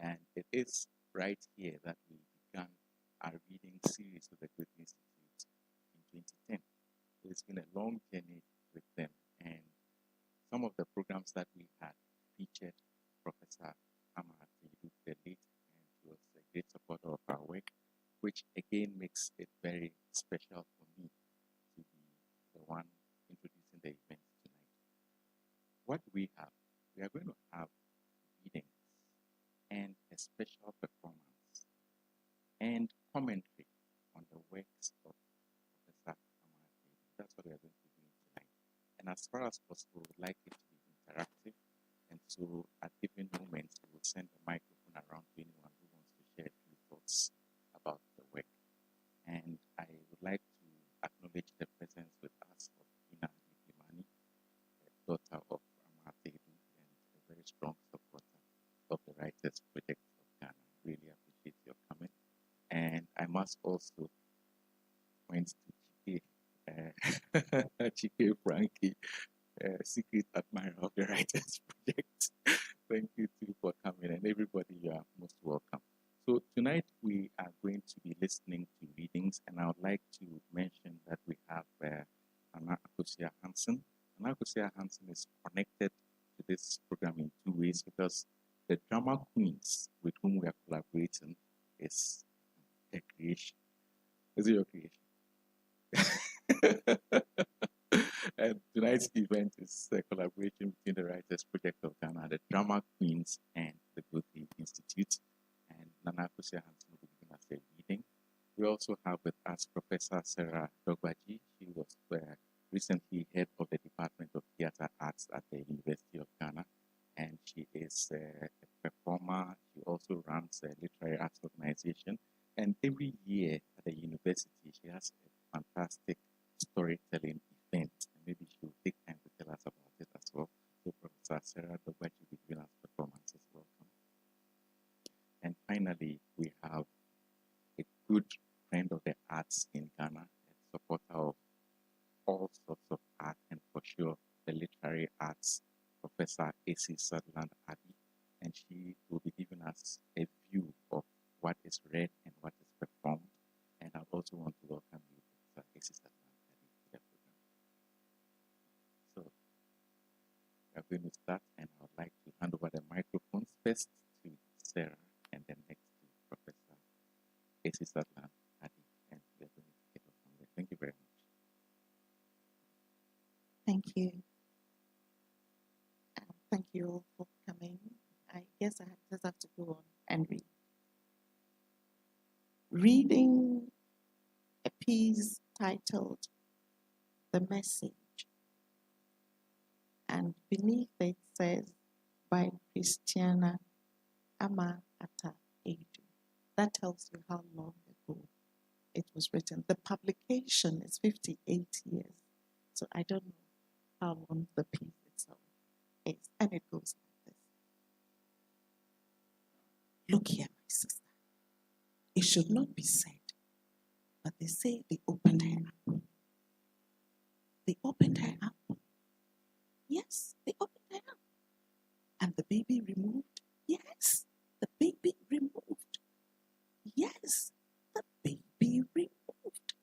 And it is right here that we began our reading series with the Goethe-Institut in 2010. It's been a long journey with them, and some of the programs that we had featured Professor Ama Ata Aidoo, the late, and he was a great supporter of our work, which again makes it very special for me to be the one introducing the event tonight. What we have, we are going to have readings and a special performance and commentary on the works of Professor Ama Ata Aidoo. That's what we are going to be doing tonight. And as far as possible, we would like it to be interactive. And so at given moments, we will send the microphone around to anyone who wants to share a few thoughts about the work. And I would like to acknowledge the presence with us of Nana Akosua, daughter of Ama Ata Aidoo, and a very strong supporter of the Writers Project of Ghana. Really appreciate your coming. And I must also point to Chike Frankie, secret admirer of the Writers Project. Thank you too for coming, and everybody, you are most welcome. So tonight we are going to be listening to readings, and I would like to mention that we have Nana Akosua Hanson. Nana Akosua Hanson is connected to this program in two ways, because the drama queens with whom we are collaborating is a creation. Is it your creation? And tonight's event is a collaboration between the Writers Project of Ghana, the Drama Queens, and the Goethe-Institut. And Nana Akosua Hanson will be giving us a reading. We also have with us Professor Sarah Dorgabdzi. She was recently head of the Department of Theatre Arts at the University of Ghana, and she is a performer. She also runs a literary arts organization. And every year at the university, she has a fantastic storytelling event. And maybe she will take time to tell us about it as well. So Professor Sarah Dorgabdzi will be giving us performances. Welcome. And finally, we have a good friend of the arts in Ghana, a supporter of all sorts of art, and for sure the literary arts, Professor Esi Sutherland-Addy. And she will be giving us a view of what is read and what is performed. And I also want to welcome you, Professor Esi Sutherland-Addy, to the program. So we are going to start, and I would like to hand over the microphones first to Sarah, and then next to Professor Esi Sutherland-Addy, and we are going to take it off from there. Thank you very much. Thank you. Thank you all for coming. I guess I just have to go on and read. Reading a piece titled The Message, and beneath it says, by Christiana Ama Ata Aidoo. That tells you how long ago it was written. The publication is 58 years, so I don't know how long the piece itself is. And it goes like this. Look here, my sister. It should not be said, but they say they opened her up. They opened her up. Yes, they opened her up. And the baby removed. Yes, the baby removed. Yes, the baby removed.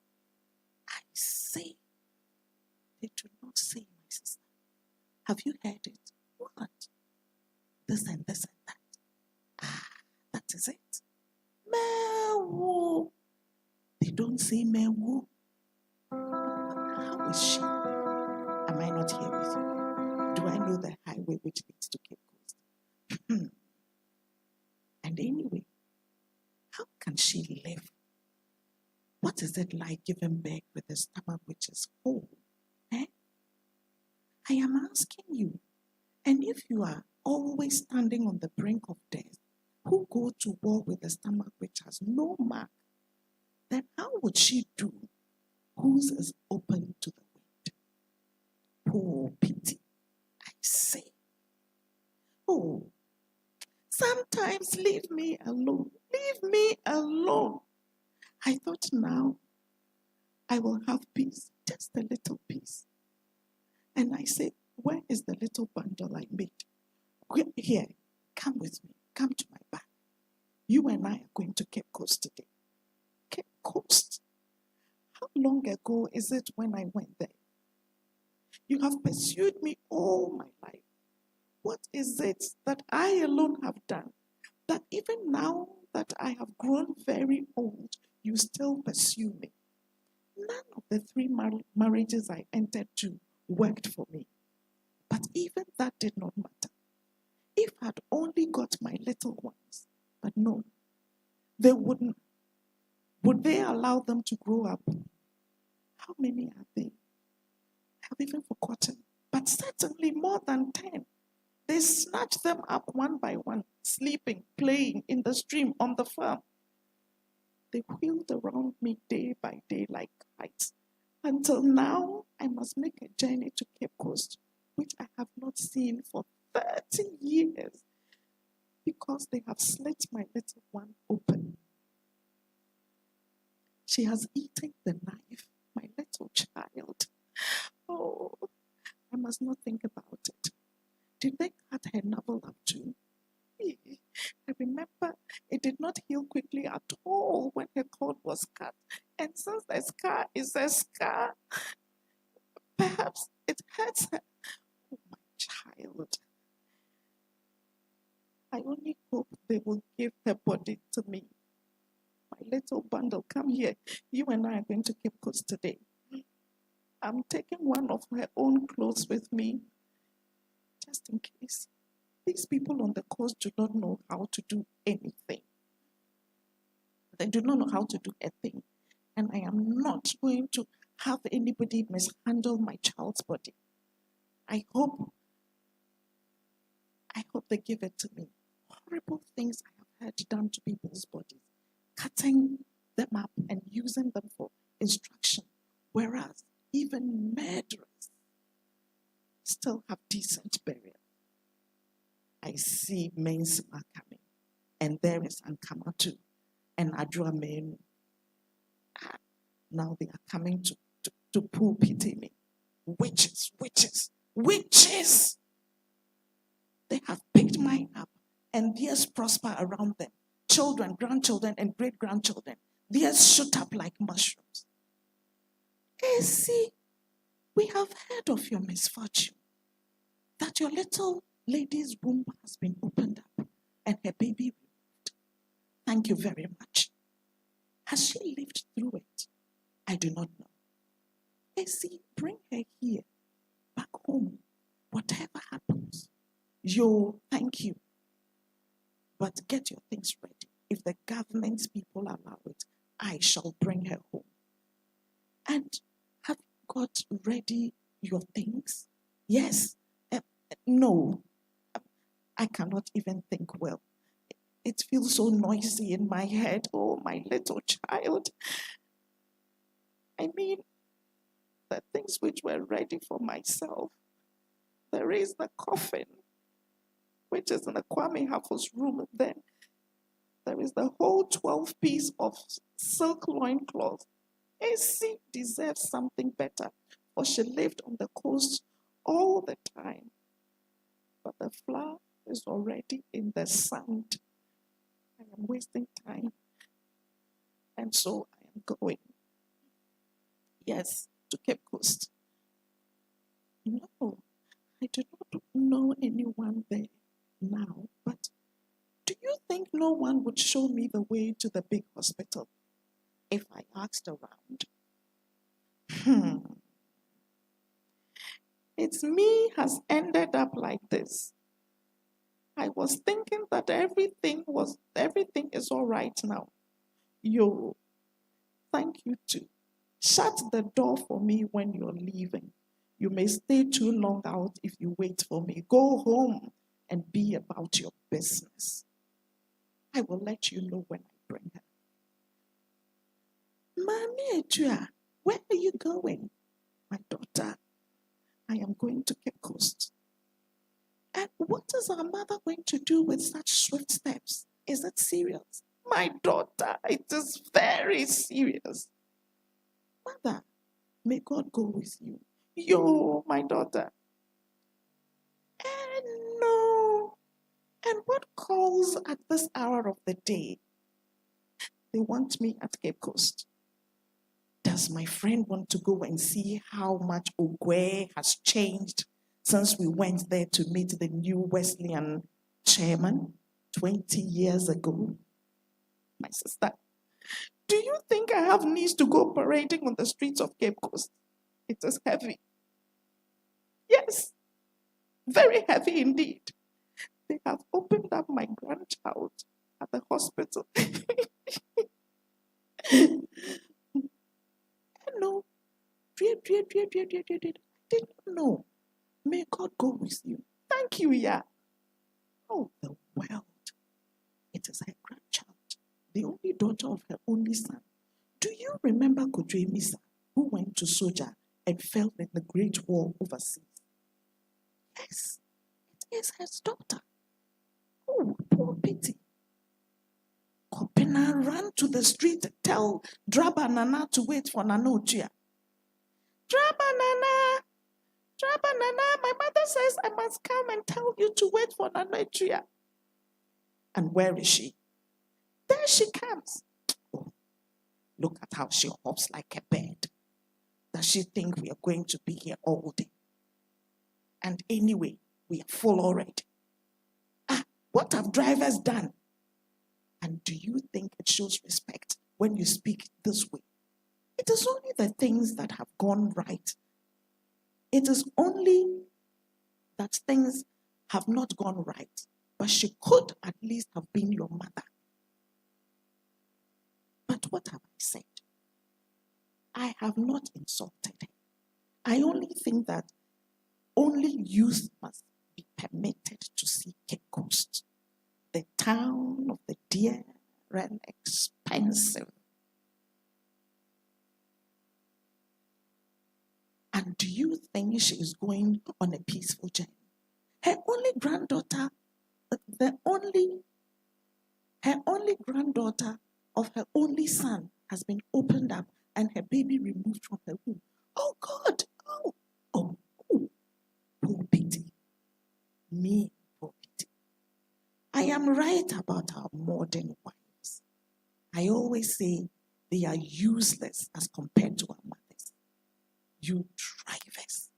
I say, they do not say, my sister. Have you heard it? What? This and this and that. Ah, that is it. Mewo. They don't say Mewo. How is she? Am I not here with you? Do I know the highway which leads to Cape Coast? And anyway, how can she live? What is it like giving birth with a stomach which is full? Eh? I am asking you. And if you are always standing on the brink of death, who go to war with a stomach which has no mark, then how would she do whose is open to the wind? Poor pity, I say. Oh, sometimes leave me alone. Leave me alone. I thought now I will have peace, just a little peace. And I said, where is the little bundle I made? Here, come with me. Come to my back. You and I are going to Cape Coast today. Cape Coast. How long ago is it when I went there? You have pursued me all my life. What is it that I alone have done that even now that I have grown very old, you still pursue me? None of the three marriages I entered to worked for me. But even that did not matter. If I'd only got my little ones, but no, they wouldn't. Would they allow them to grow up? How many are they? I've even forgotten. But certainly more than 10. They snatched them up one by one, sleeping, playing in the stream, on the farm. They wheeled around me day by day like kites. Until now, I must make a journey to Cape Coast, which I have not seen for 30 years, because they have slit my little one open. She has eaten the knife, my little child. Oh, I must not think about it. Did they cut her navel up too? I remember it did not heal quickly at all when her cord was cut. And since the scar is a scar, perhaps it hurts her. Oh, my child. I only hope they will give her body to me. My little bundle, come here. You and I are going to Cape Coast today. I'm taking one of her own clothes with me, just in case. These people on the coast do not know how to do anything. They do not know how to do a thing. And I am not going to have anybody mishandle my child's body. I hope they give it to me. Horrible things I have heard done to people's bodies, cutting them up and using them for instruction, whereas even murderers still have decent burial. I see Mensima coming, and there is Ankama too, and Adra Menu. Now they are coming to pull pity me. Witches, witches, witches! They have picked mine up, and theirs prosper around them. Children, grandchildren, and great-grandchildren. Theirs shoot up like mushrooms. See, we have heard of your misfortune, that your little lady's womb has been opened up and her baby removed. Thank you very much. Has she lived through it? I do not know. See, bring her here, back home, whatever happens. Thank you. But get your things ready. If the government's people allow it, I shall bring her home. And have you got ready your things? Yes. No. I cannot even think well. It feels so noisy in my head. Oh, my little child. I mean, the things which were ready for myself. There is the coffin, which is in the Kwame Hafo's room. Then there is the whole 12 piece of silk loincloth. Essie deserves something better, for she lived on the coast all the time. But the flower is already in the sand. I am wasting time. And so I am going. Yes, to Cape Coast. No, I do not know anyone there now, but do you think no one would show me the way to the big hospital if I asked around? It's me has ended up like this. I was thinking that everything is all right now. Thank you too. Shut the door for me when you're leaving. You may stay too long out if you wait for me. Go home and be about your business. I will let you know when I bring her. Mommy Adua, where are you going? My daughter, I am going to Cape Coast. And what is our mother going to do with such swift steps? Is it serious? My daughter, it is very serious. Mother, may God go with you. My daughter. No. And what calls at this hour of the day? They want me at Cape Coast. Does my friend want to go and see how much Ogwe has changed since we went there to meet the new Wesleyan chairman 20 years ago? My sister, do you think I have needs to go parading on the streets of Cape Coast? It is heavy. Yes, very heavy indeed. They have opened up my grandchild at the hospital. No, I didn't know. May God go with you. Thank you, yeah. Oh, the world. It is her grandchild, the only daughter of her only son. Do you remember Kojo Misa, who went to Soja and fell in the Great War overseas? Yes, it is his daughter. Oh, poor pity. Kopena ran to the street to tell Draba Nana to wait for Nana Ochia. Draba Nana, my mother says I must come and tell you to wait for Nana Ochia. And where is she? There she comes. Oh, look at how she hops like a bird. Does she think we are going to be here all day? And anyway, we are full already. What have drivers done? And do you think it shows respect when you speak this way? It is only the things that have gone right. It is only that things have not gone right, but she could at least have been your mother. But what have I said? I have not insulted her. I only think that only youth must be permitted to see Cape Coast, the town of the dear and expensive. And do you think she is going on a peaceful journey? Her only granddaughter, her only granddaughter of her only son has been opened up and her baby removed from her womb. Oh God, oh, poor pity. Me, poor pity. I am right about our modern wives. I always say they are useless as compared to our mothers. You drivers.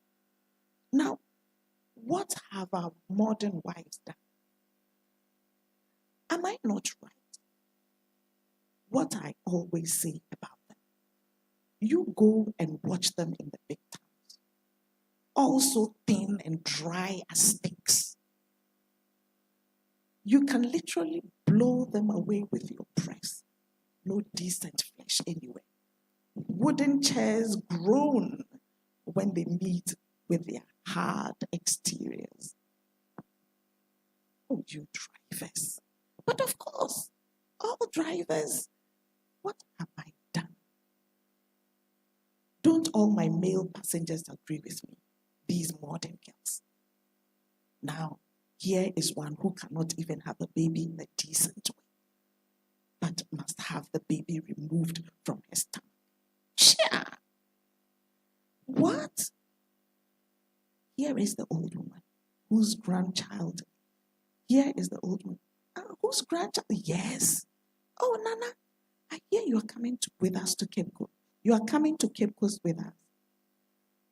Now, what have our modern wives done? Am I not right? What I always say about them. You go and watch them in the big towns. Also thin and dry as sticks. You can literally blow them away with your press. No decent flesh anywhere. Wooden chairs groan when they meet with their hard exteriors. Oh, you drivers. But of course, all drivers, what have I done? Don't all my male passengers agree with me? These modern girls. Now, here is one who cannot even have a baby in a decent way, but must have the baby removed from her stomach. Chia! What? Here is the old woman whose grandchild. Here is the old woman. Whose grandchild? Yes. Oh, Nana, I hear you are coming with us to Cape Coast. You are coming to Cape Coast with us.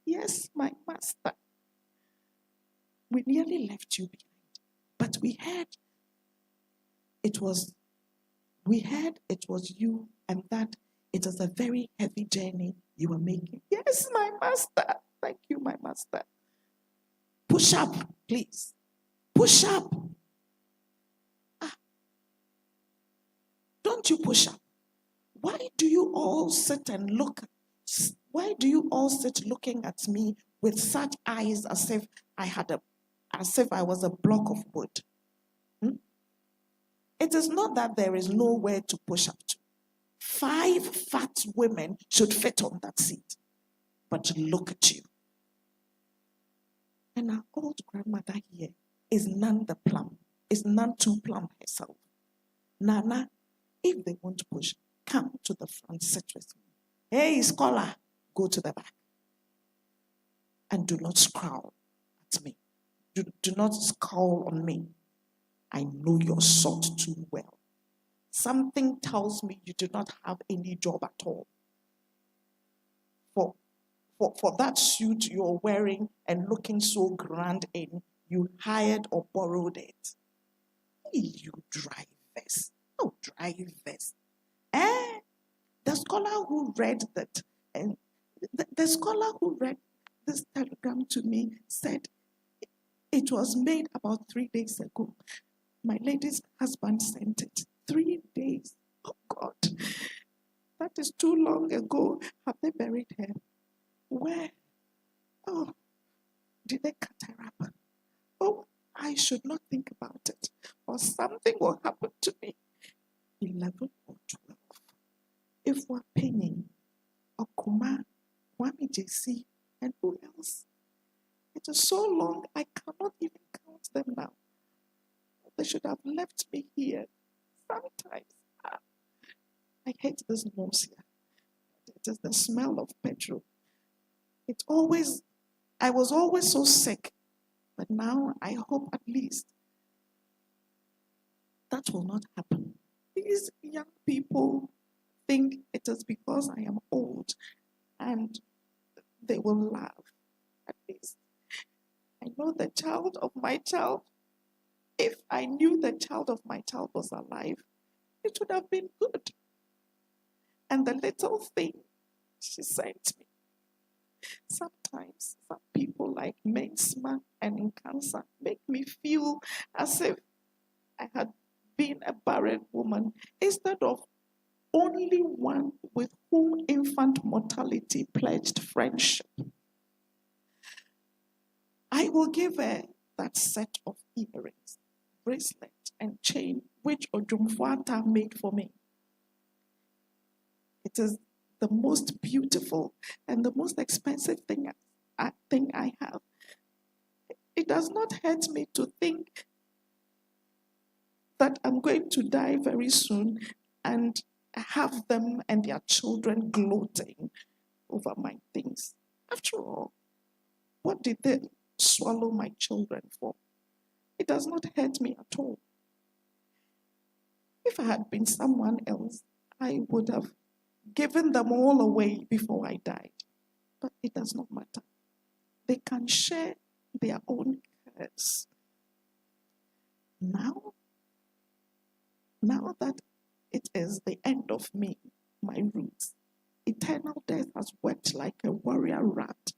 Yes, my master. We nearly left you behind. But we heard it was you, and that it is a very heavy journey you were making. Yes, my master. Thank you, my master. Push up, please. Push up. Don't you push up? Why do you all sit and look? Why do you all sit looking at me with such eyes as if I was a block of wood? It is not that there is nowhere to push up to. 5 fat women should fit on that seat. But look at you. And our old grandmother here is none too plump herself. Nana, if they want to push, come to the front, sit with me. Hey, scholar, go to the back. And do not scowl at me. Do not scowl on me. I know your sort too well. Something tells me you do not have any job at all. For that suit you're wearing and looking so grand in, you hired or borrowed it. You drivers. Oh, drivers. The scholar who read that, and the scholar who read this telegram to me said it was made about 3 days ago. My lady's husband sent it. 3 days. Oh God, that is too long ago. Have they buried her? Where? Oh, did they cut her up? Oh, I should not think about it, or something will happen to me. 11 or 12. If we're paying Okuma, Wami JC, and who else? It is so long, I cannot even count them now. They should have left me here. Sometimes, I hate this nausea. It is the smell of petrol. I was always so sick, but now I hope at least that will not happen. These young people think it is because I am old and they will laugh. At least I know the child of my child. If I knew the child of my child was alive, it would have been good. And the little thing she sent me. Sometimes some people like Mensma and in cancer make me feel as if I had been a barren woman instead of only one with whom infant mortality pledged friendship. I will give her that set of earrings, bracelet, and chain which Ojumfuata made for me. It is the most beautiful and the most expensive thing I have. It does not hurt me to think that I'm going to die very soon and have them and their children gloating over my things. After all, what did they swallow my children for? It does not hurt me at all. If I had been someone else, I would have given them all away before I died. But it does not matter. They can share their own cares. Now that it is the end of me, my roots, eternal death has worked like a warrior rat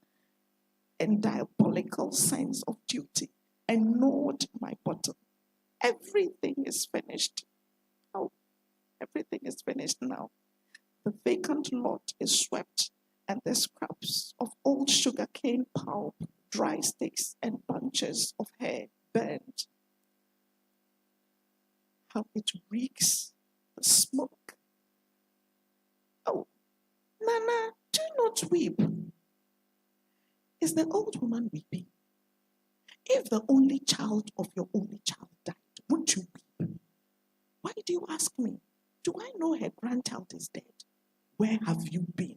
in diabolical sense of duty and gnawed my bottom. Everything is finished. Oh, everything is finished now. The vacant lot is swept, and the scraps of old sugarcane pulp, dry sticks, and bunches of hair burned. How it reeks, the smoke. Oh, Nana, do not weep. Is the old woman weeping? If the only child of your only child died, won't you weep? Why do you ask me? Do I know her grandchild is dead? Where have you been?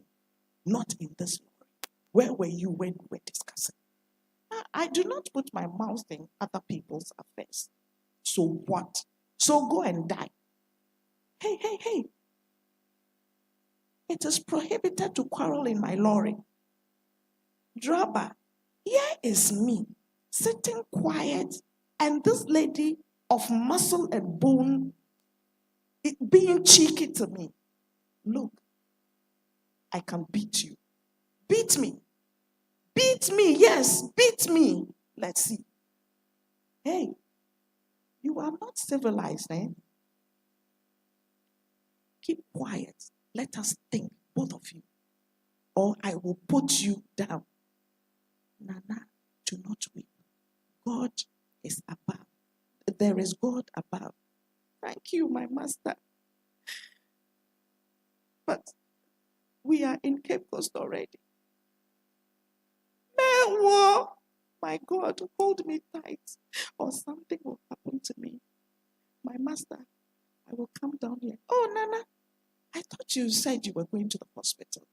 Not in this lorry. Where were you when we were discussing? I do not put my mouth in other people's affairs. So what? So go and die. Hey. It is prohibited to quarrel in my lorry. Drabba, here is me, sitting quiet, and this lady of muscle and bone being cheeky to me. Look, I can beat you. Beat me. Beat me, yes, beat me. Let's see. Hey, you are not civilized, eh? Keep quiet. Let us think, both of you, or I will put you down. Nana, do not weep. God is above. There is God above. Thank you, my master. But we are in Cape Coast already. My God, hold me tight, or something will happen to me. My master, I will come down here. Oh, Nana, I thought you said you were going to the hospital.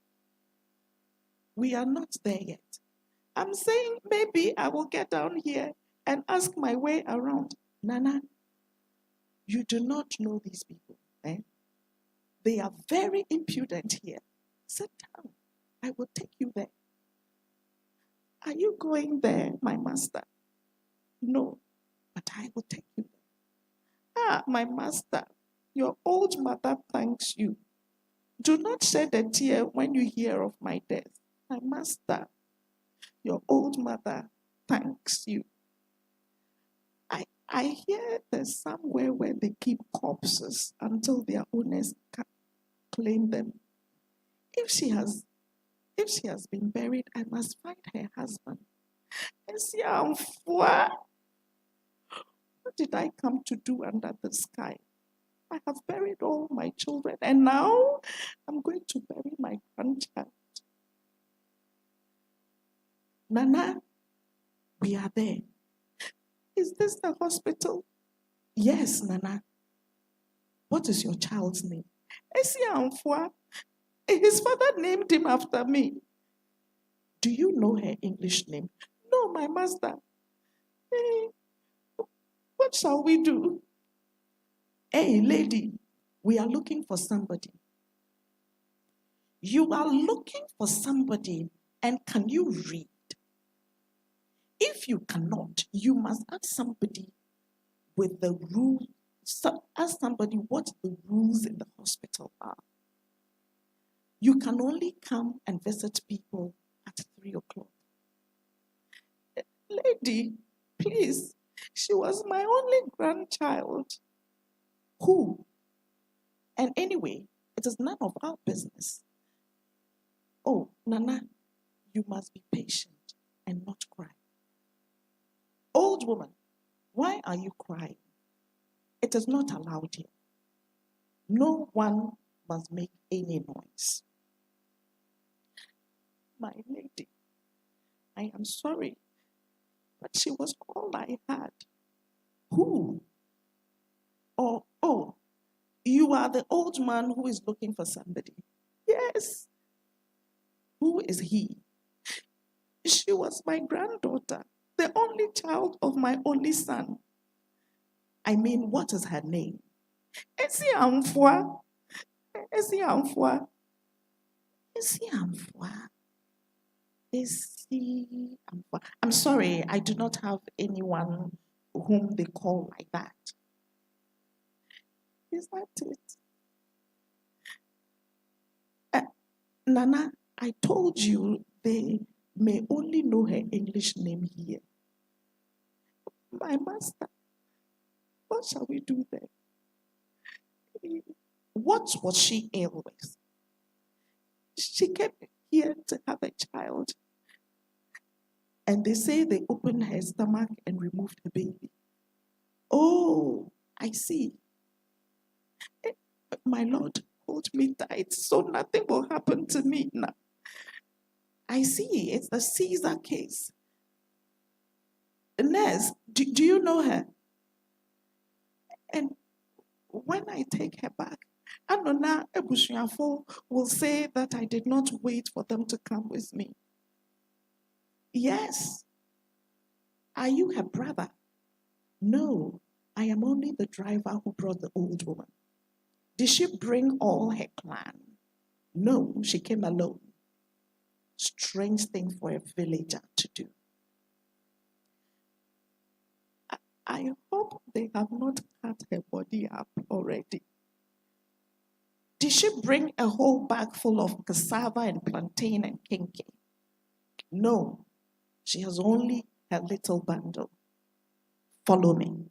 We are not there yet. I'm saying maybe I will get down here and ask my way around. Nana, You do not know these people. Eh? They are very impudent here. Sit down. I will take you there. Are you going there, my master? No, but I will take you there. Ah, my master, your old mother thanks you. Do not shed a tear when you hear of my death. My master, your old mother thanks you. I hear there's somewhere where they keep corpses until their owners claim them. If she has been buried, I must find her husband. What did I come to do under the sky? I have buried all my children, and now I'm going to bury my grandchild. Nana, we are there. Is this the hospital? Yes, Nana. What is your child's name? Esiamfua. His father named him after me. Do you know her English name? No, my master. What shall we do? Hey, lady, we are looking for somebody. You are looking for somebody, and can you read? If you cannot, you must ask somebody with the rules. Ask somebody what the rules in the hospital are. You can only come and visit people at 3 o'clock. Lady, please, she was my only grandchild. Who? And anyway, it is none of our business. Oh, Nana, you must be patient and not cry. Old woman, why are you crying? It is not allowed here. No one must make any noise. My lady, I am sorry, but she was all I had. Who? Oh, you are the old man who is looking for somebody. Yes. Who is he? She was my granddaughter, the only child of my only son. I mean, what is her name? Esiamfua. Esiamfua. Esiamfua. Esiamfua. I'm sorry, I do not have anyone whom they call like that. Is that it? Nana, I told you they may only know her English name here. My master, what shall we do then? What was she ill with? She came here to have a child. And they say they opened her stomach and removed the baby. Oh, I see. My Lord, hold me tight so nothing will happen to me now. I see, it's the Caesar case. Nurse, do you know her? And when I take her back, Anona Ebusuafo will say that I did not wait for them to come with me. Yes. Are you her brother? No, I am only the driver who brought the old woman. Did she bring all her clan? No, she came alone. Strange thing for a villager to do. I hope they have not cut her body up already. Did she bring a whole bag full of cassava and plantain and kinky? No, she has only her little bundle. Follow me.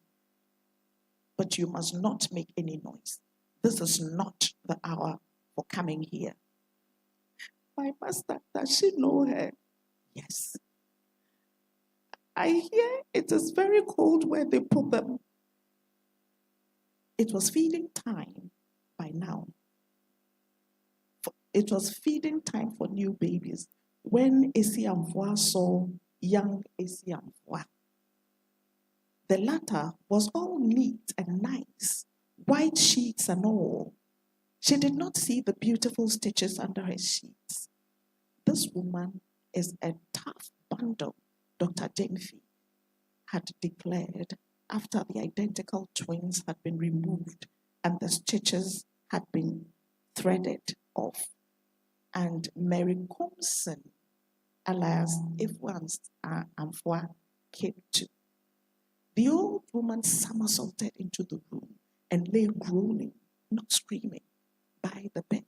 But you must not make any noise. This is not the hour for coming here. My master, does she know her? Yes. I hear it is very cold where they put them. It was feeding time by now. It was feeding time for new babies when Esiamfua saw young Esiamfua. The latter was all neat and nice, white sheets and all. She did not see the beautiful stitches under her sheets. This woman is a tough bundle, Dr. Jennifer had declared after the identical twins had been removed and the stitches had been threaded off. And Mary Compson, alias Ifwans Amfwa, came to. The old woman somersaulted into the room and lay groaning, not screaming, by the bed.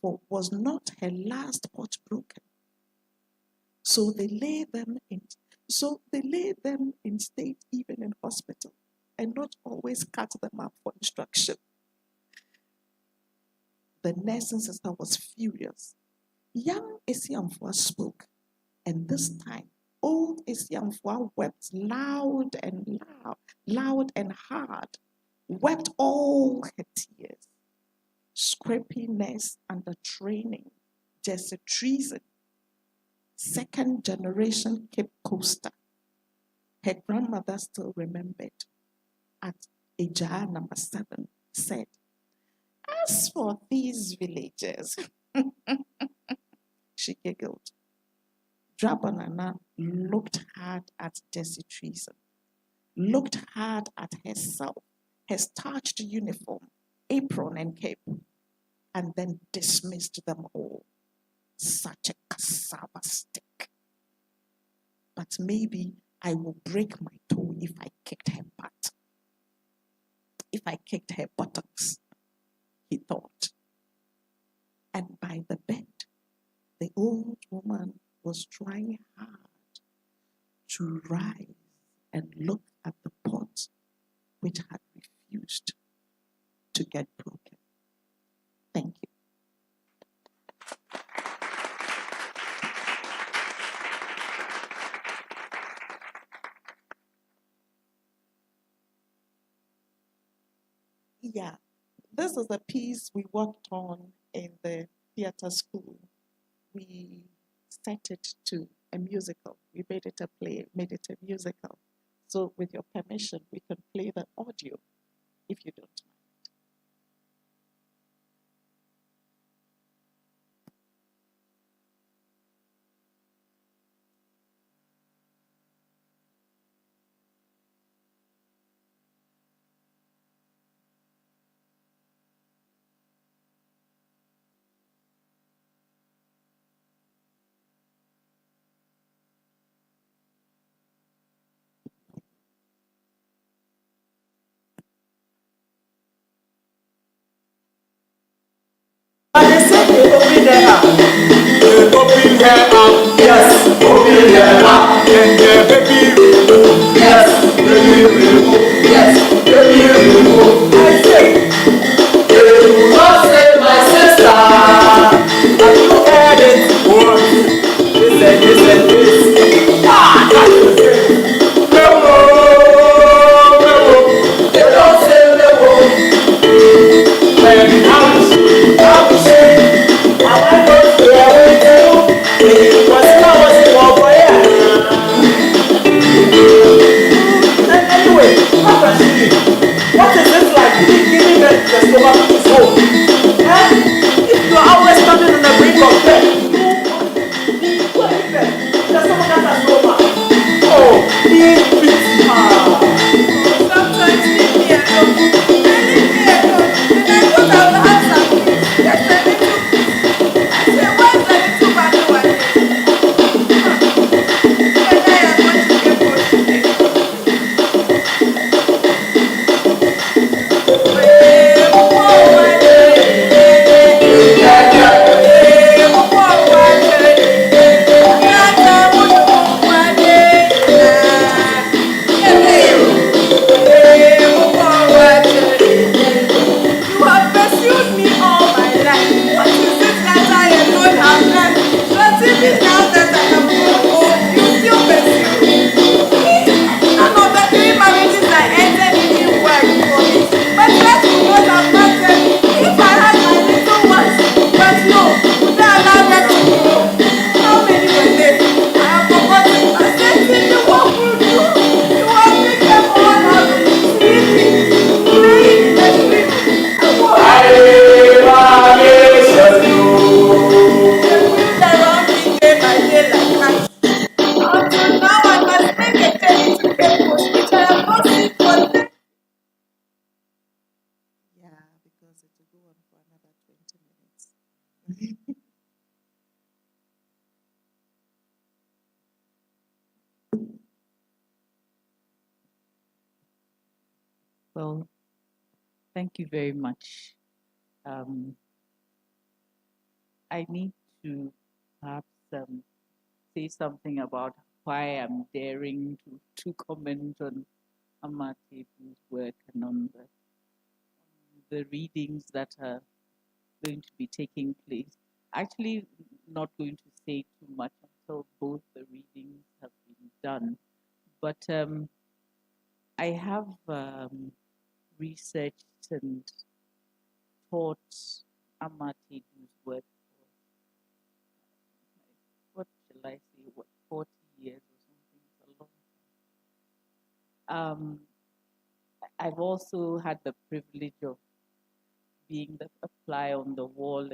For was not her last pot broken? So they lay them in state even in hospital, and not always cut them up for instruction. The nursing sister was furious. Young Esiamfua spoke, and this time old Esiamfua wept loud and hard, wept all her tears. Scrapiness under training, Jesse treason, second generation Cape Coaster. Her grandmother still remembered at Ejaa number 7 said, "As for these villagers," she giggled. Drabanana looked hard at Jesse treason, looked hard at herself, her starched uniform, apron and cape, and then dismissed them all. Such a cassava stick. But maybe I will break my toe if I kicked her butt. If I kicked her buttocks, he thought. And by the bed, the old woman was trying hard to rise and look at the pot which had refused to get broken. Thank you. Yeah, this is a piece we worked on in the theater school. We set it to a musical. We made it a play, made it a musical. So with your permission, we can play the audio if you don't mind. Open her up, yes, open her up, and the baby remove, yes, baby remove, yes, baby remove. I say, they do not say my sister, have you heard it? What? Listen, ah, that's the thing. They don't say and how to say, I want to hear anyway, what is this like? does it to go on for another 20 minutes. Well, thank you very much. I need to perhaps say something about why I'm daring to comment on Ama Ata Aidoo's work and on the readings that are going to be taking place. Actually, not going to say too much until both the readings have been done. But I have researched and taught Ama Ata Aidoo's work for, what shall I say, 40 years or something. It's a long time. I've also had the privilege of being a fly on the wall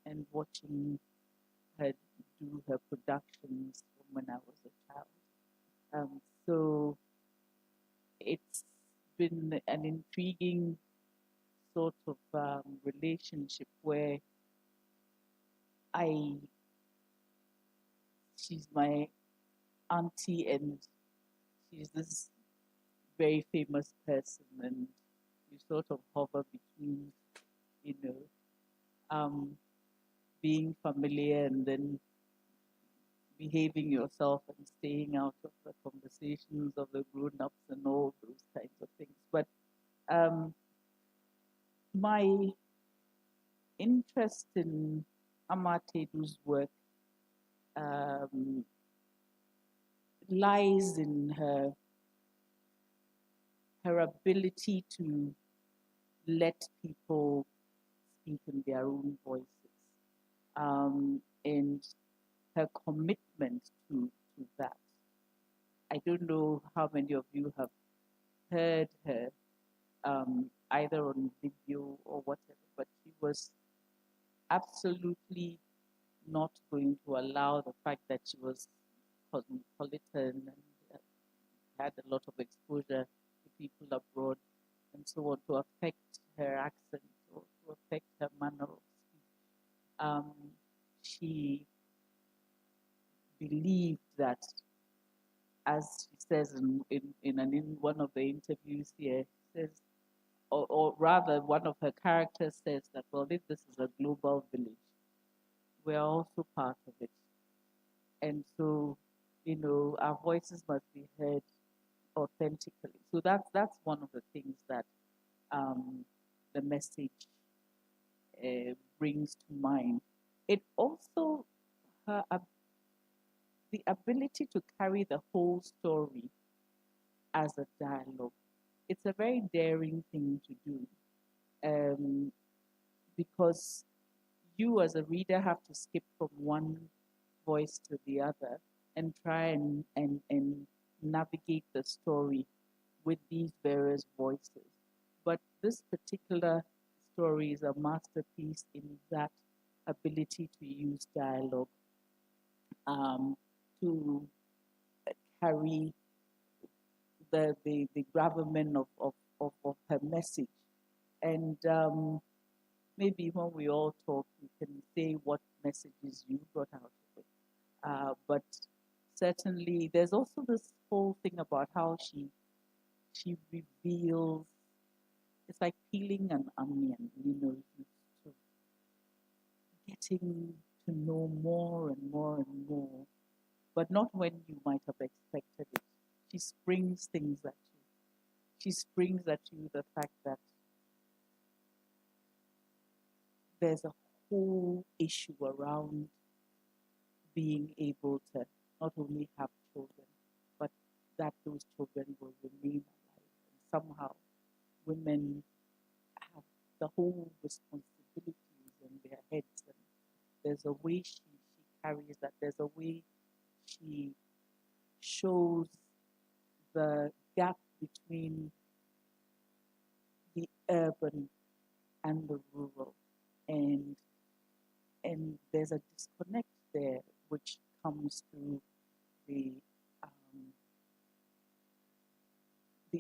and watching her do her productions from when I was a child. So it's been an intriguing sort of relationship where she's my auntie and she's this very famous person, and you sort of hover between, you know, being familiar and then behaving yourself and staying out of the conversations of the grown-ups and all those kinds of things. But my interest in Ama Ata Aidoo's work lies in her ability to let people speak in their own voices, and her commitment to that. I don't know how many of you have heard her either on video or whatever, but she was absolutely not going to allow the fact that she was cosmopolitan and had a lot of exposure to people abroad and so on to affect her accent or to affect her manner of speech. She believed that, as she says in one of the interviews here, she says, or rather one of her characters says that, well, if this is a global village, we're also part of it. And so, our voices must be heard authentically. So that's one of the things that the message brings to mind. It also, the ability to carry the whole story as a dialogue. It's a very daring thing to do, because you as a reader have to skip from one voice to the other and try and navigate the story with these various voices. But this particular story is a masterpiece in that ability to use dialogue to carry the gravamen of her message. And maybe when we all talk, you can say what messages you got out of it. But certainly, there's also this whole thing about how she reveals. It's like peeling an onion, sort of getting to know more and more and more, but not when you might have expected it. She springs things at you. She springs at you the fact that there's a whole issue around being able to not only have children, but that those children will remain alive. And somehow women have the whole responsibilities in their heads. And there's a way she carries that. There's a way she shows the gap between the urban and the rural. And there's a disconnect there, which comes through the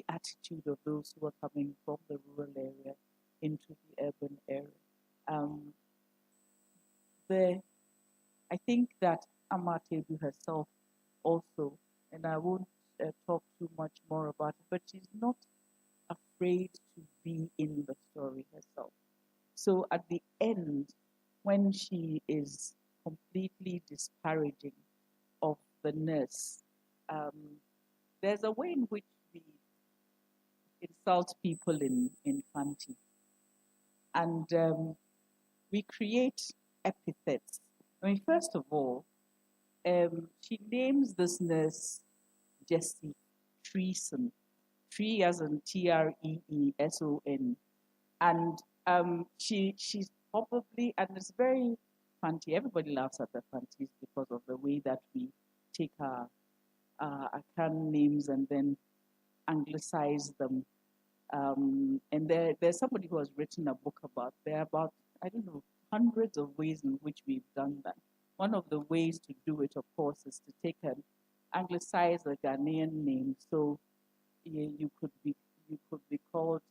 attitude of those who are coming from the rural area into the urban area. I think that Ama Ata Aidoo herself also, and I won't talk too much more about it, but she's not afraid to be in the story herself. So at the end, when she is completely disparaging of the nurse, there's a way in which we insult people in Fanti. And we create epithets. I mean, first of all, she names this nurse Jessie Treeson, Tree as in Treeson, and she's probably, and it's very Fanti. Everybody laughs at the Fantis because of the way that we take our Akan names and then anglicize them. And there's somebody who has written a book about, there are about, I don't know, hundreds of ways in which we've done that. One of the ways to do it, of course, is to take an anglicize a Ghanaian name. So you could be called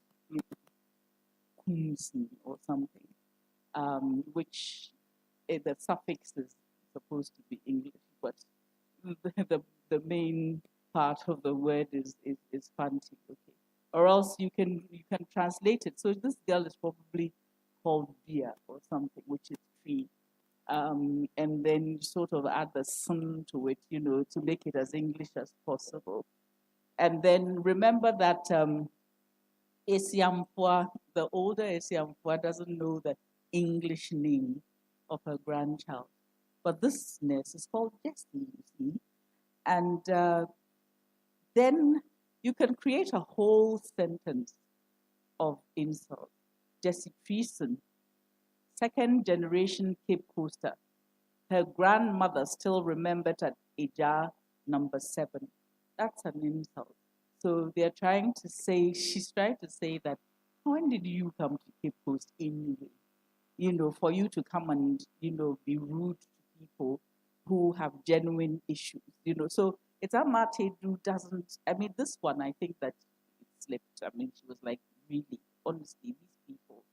Kumsi or something, which the suffix is supposed to be English, but the main part of the word is Fanti, okay. Or else you can translate it. So this girl is probably called Bia or something, which is tree. And then you sort of add the sun to it, to make it as English as possible. And then remember that Esiampwa, the older Esiampwa, doesn't know the English name of her grandchild. But this nurse is called Jessie, you see. And then you can create a whole sentence of insult. Jessie Treeson, second generation Cape Coaster. Her grandmother still remembered at Eja number 7. That's an insult. So she's trying to say that, when did you come to Cape Coast anyway? For you to come and, be rude to people who have genuine issues, So it's Ama Ata Aidoo doesn't, this one, I think that it slipped. She was like, really, honestly, these people,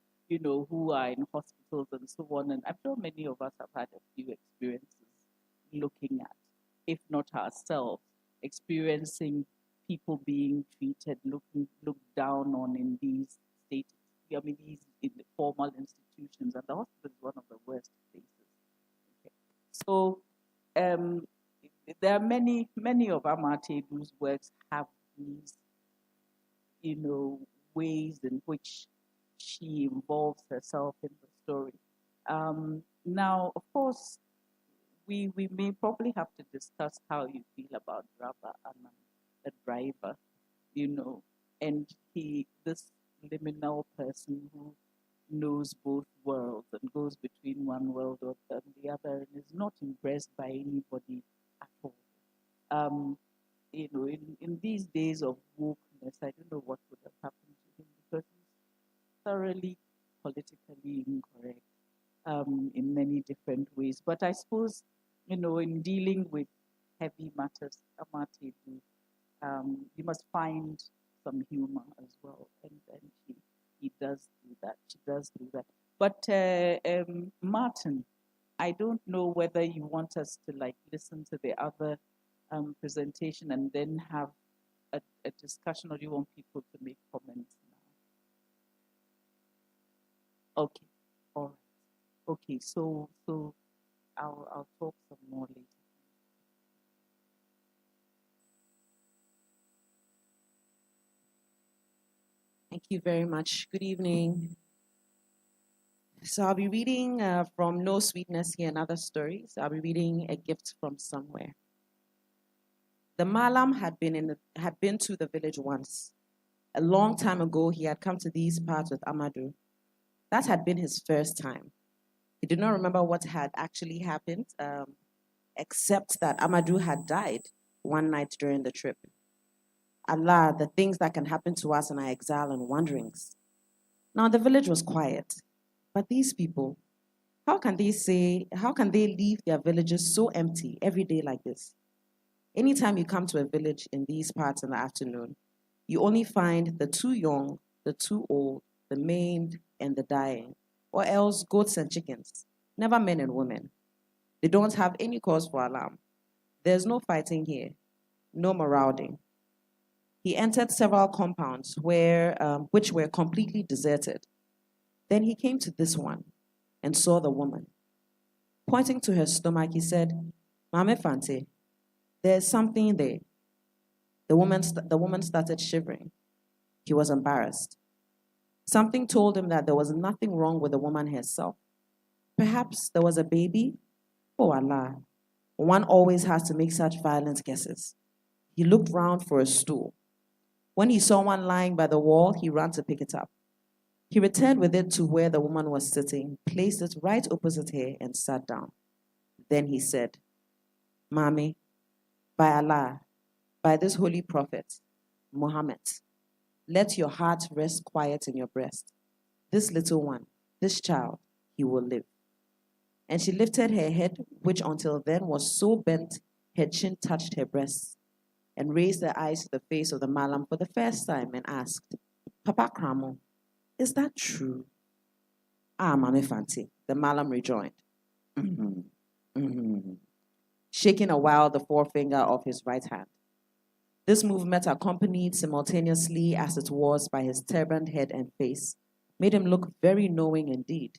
who are in hospitals and so on. And I'm sure many of us have had a few experiences looking at, if not ourselves, experiencing people being treated, looked down on in these states. These in the formal institutions, and the hospital is one of the worst places. Okay. So there are many of Ama Ata Aidoo's works have these, ways in which she involves herself in the story. Now, of course, we may probably have to discuss how you feel about Rava Anand, the driver, and this liminal person who knows both worlds and goes between one world and the other and is not impressed by anybody at all. In these days of wokeness, I don't know what would have happened to him because he's thoroughly politically incorrect in many different ways. But I suppose, in dealing with heavy matters, Ama Ata Aidoo, you must find some humor as well, and he does do that. She does do that. But Martin, I don't know whether you want us to listen to the other presentation and then have a discussion, or do you want people to make comments now? Okay, all right. Okay, so I'll talk some more later. Thank you very much. Good evening. So I'll be reading from No Sweetness Here and Other Stories. I'll be reading A Gift from Somewhere. The Malam had been to the village once. A long time ago, he had come to these parts with Amadou. That had been his first time. He did not remember what had actually happened, except that Amadou had died one night during the trip. Allah, the things that can happen to us in our exile and wanderings. Now the village was quiet, but these people, how can they leave their villages so empty every day like this? Anytime you come to a village in these parts in the afternoon, you only find the too young, the too old, the maimed, and the dying, or else goats and chickens, never men and women. They don't have any cause for alarm. There's no fighting here, no marauding. He entered several compounds which were completely deserted. Then he came to this one and saw the woman. Pointing to her stomach, he said, Mame Fante, there's something there. The woman started shivering. He was embarrassed. Something told him that there was nothing wrong with the woman herself. Perhaps there was a baby? Oh Allah, one always has to make such violent guesses. He looked round for a stool. When he saw one lying by the wall, he ran to pick it up. He returned with it to where the woman was sitting, placed it right opposite her, and sat down. Then he said, Mami, by Allah, by this holy prophet, Muhammad, let your heart rest quiet in your breast. This little one, this child, he will live. And she lifted her head, which until then was so bent, her chin touched her breasts, and raised her eyes to the face of the Malam for the first time and asked, Papa Kramo, is that true? Ah, Mame Fanti, the Malam rejoined, shaking a while the forefinger of his right hand. This movement, accompanied simultaneously as it was by his turbaned head and face, made him look very knowing indeed.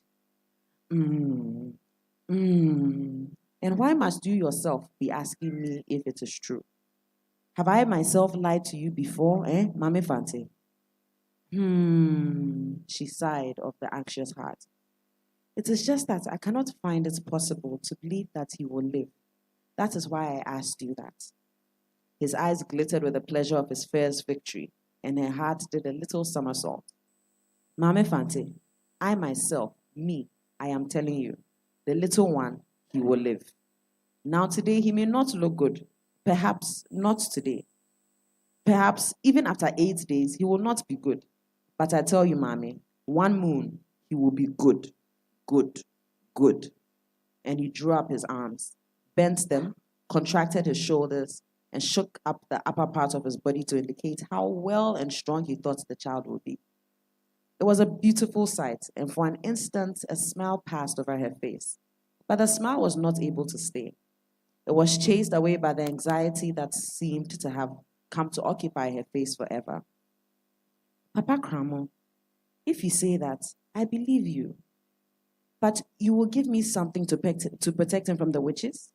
And why must you yourself be asking me if it is true? Have I myself lied to you before, Mame Fante? She sighed of the anxious heart. It is just that I cannot find it possible to believe that he will live. That is why I asked you that. His eyes glittered with the pleasure of his first victory, and her heart did a little somersault. Mame Fante, I myself, I am telling you, the little one, he will live. Now today he may not look good. Perhaps not today. Perhaps even after 8 days, he will not be good. But I tell you, Mommy, one moon, he will be good, good, good. And he drew up his arms, bent them, contracted his shoulders, and shook up the upper part of his body to indicate how well and strong he thought the child would be. It was a beautiful sight, and for an instant, a smile passed over her face. But the smile was not able to stay. It was chased away by the anxiety that seemed to have come to occupy her face forever. Papa Kramo, if you say that, I believe you. But you will give me something to protect him from the witches?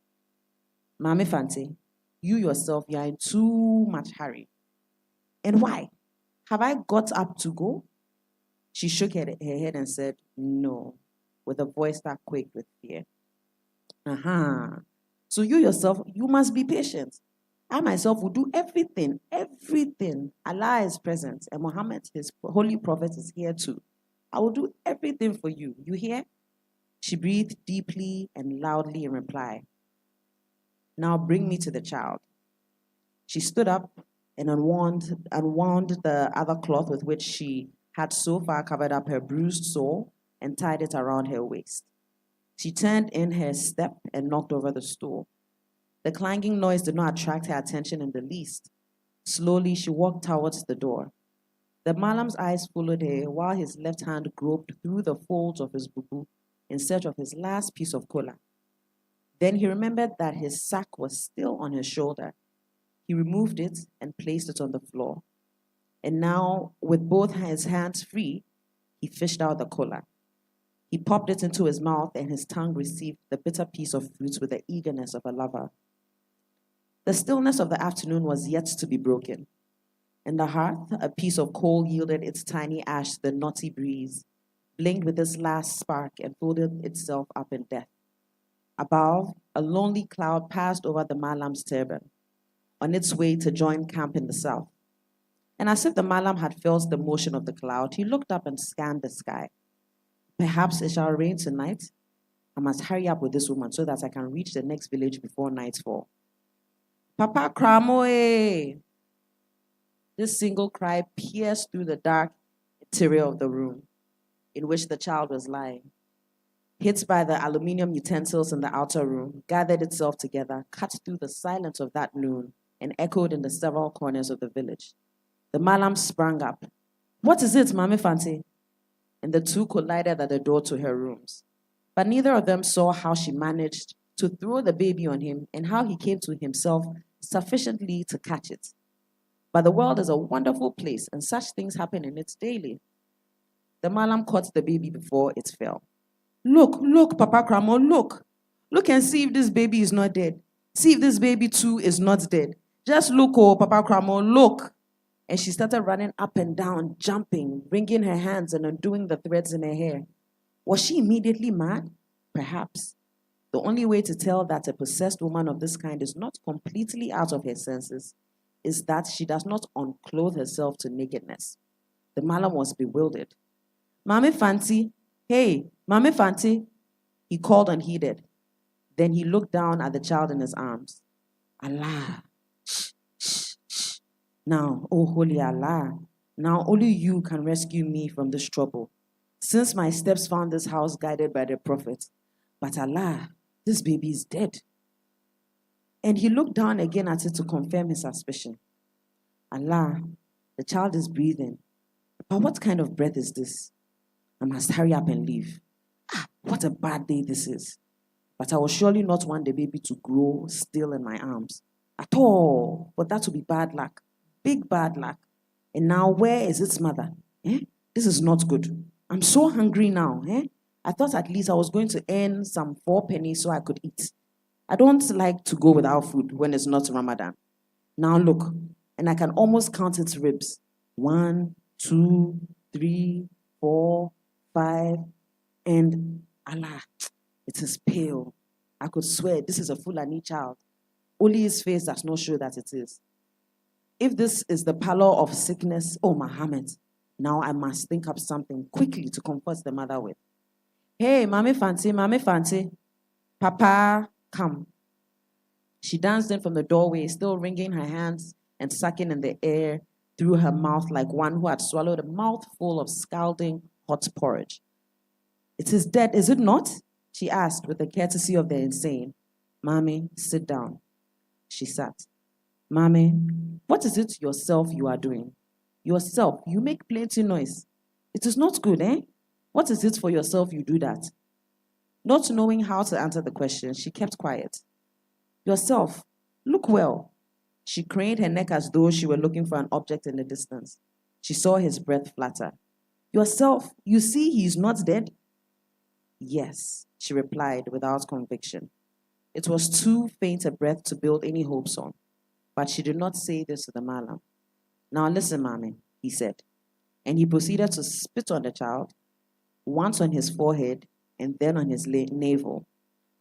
Mame Fante, you yourself, you are in too much hurry. And why? Have I got up to go? She shook her head and said, no, with a voice that quaked with fear. So you yourself, you must be patient. I myself will do everything. Allah is present, and Muhammad, his holy prophet, is here too. I will do everything for you. You hear? She breathed deeply and loudly in reply. Now bring me to the child. She stood up and unwound the other cloth with which she had so far covered up her bruised sore and tied it around her waist. She turned in her step and knocked over the stool. The clanging noise did not attract her attention in the least. Slowly, she walked towards the door. The Malam's eyes followed her while his left hand groped through the folds of his bubu in search of his last piece of kola. Then he remembered that his sack was still on his shoulder. He removed it and placed it on the floor. And now, with both his hands free, he fished out the kola. He popped it into his mouth, and his tongue received the bitter piece of fruit with the eagerness of a lover. The stillness of the afternoon was yet to be broken. In the hearth, a piece of coal yielded its tiny ash to the naughty breeze, blinked with its last spark, and folded itself up in death. Above, a lonely cloud passed over the Malam's turban, on its way to join camp in the south. And as if the Malam had felt the motion of the cloud, he looked up and scanned the sky. Perhaps it shall rain tonight. I must hurry up with this woman so that I can reach the next village before nightfall. Papa Kramoe! This single cry pierced through the dark interior of the room in which the child was lying. Hit by the aluminium utensils in the outer room, gathered itself together, cut through the silence of that noon, and echoed in the several corners of the village. The Malam sprang up. What is it, Mame Fante? and the two collided at the door to her rooms. But neither of them saw how she managed to throw the baby on him and how he came to himself sufficiently to catch it. But the world is a wonderful place, and such things happen in it daily. The Malam caught the baby before it fell. Look, look, Papa Kramo, look. Look and see if this baby is not dead. See if this baby too is not dead. Just look, oh, Papa Kramo, look. And she started running up and down, jumping, wringing her hands and undoing the threads in her hair. Was she immediately mad? Perhaps. The only way to tell that a possessed woman of this kind is not completely out of her senses is that she does not unclothe herself to nakedness. The Malam was bewildered. Mame Fanti, hey, Mame Fanti, he called unheeded. Then he looked down at the child in his arms. Allah, shh, shh, shh. Now, oh holy Allah, now only you can rescue me from this trouble. Since my steps found this house guided by the prophet. But Allah, this baby is dead. And he looked down again at it to confirm his suspicion. Allah, the child is breathing. But what kind of breath is this? I must hurry up and leave. What a bad day this is. But I will surely not want the baby to grow still in my arms. At all. But that would be bad luck. Big bad luck. And now where is its mother? This is not good. I'm so hungry now. I thought at least I was going to earn some 4 pennies so I could eat. I don't like to go without food when it's not Ramadan. Now look, and I can almost count its ribs. 1, 2, 3, 4, 5, and Allah, it is pale. I could swear this is a Fulani child. Only his face does not show that it is. If this is the pallor of sickness, oh Muhammad, now I must think up something quickly to comfort the mother with. Hey, Mame Fanti, Papa, come. She danced in from the doorway, still wringing her hands and sucking in the air through her mouth like one who had swallowed a mouthful of scalding hot porridge. It is dead, is it not? She asked with the courtesy of the insane. Mame, sit down. She sat. Mame, what is it yourself you are doing? Yourself, you make plenty noise. It is not good, eh? What is it for yourself you do that? Not knowing how to answer the question, she kept quiet. Yourself, look well. She craned her neck as though she were looking for an object in the distance. She saw his breath flutter. Yourself, you see he is not dead? Yes, she replied without conviction. It was too faint a breath to build any hopes on, but she did not say this to the Malam. Now listen, Mame, he said, and he proceeded to spit on the child, once on his forehead and then on his navel.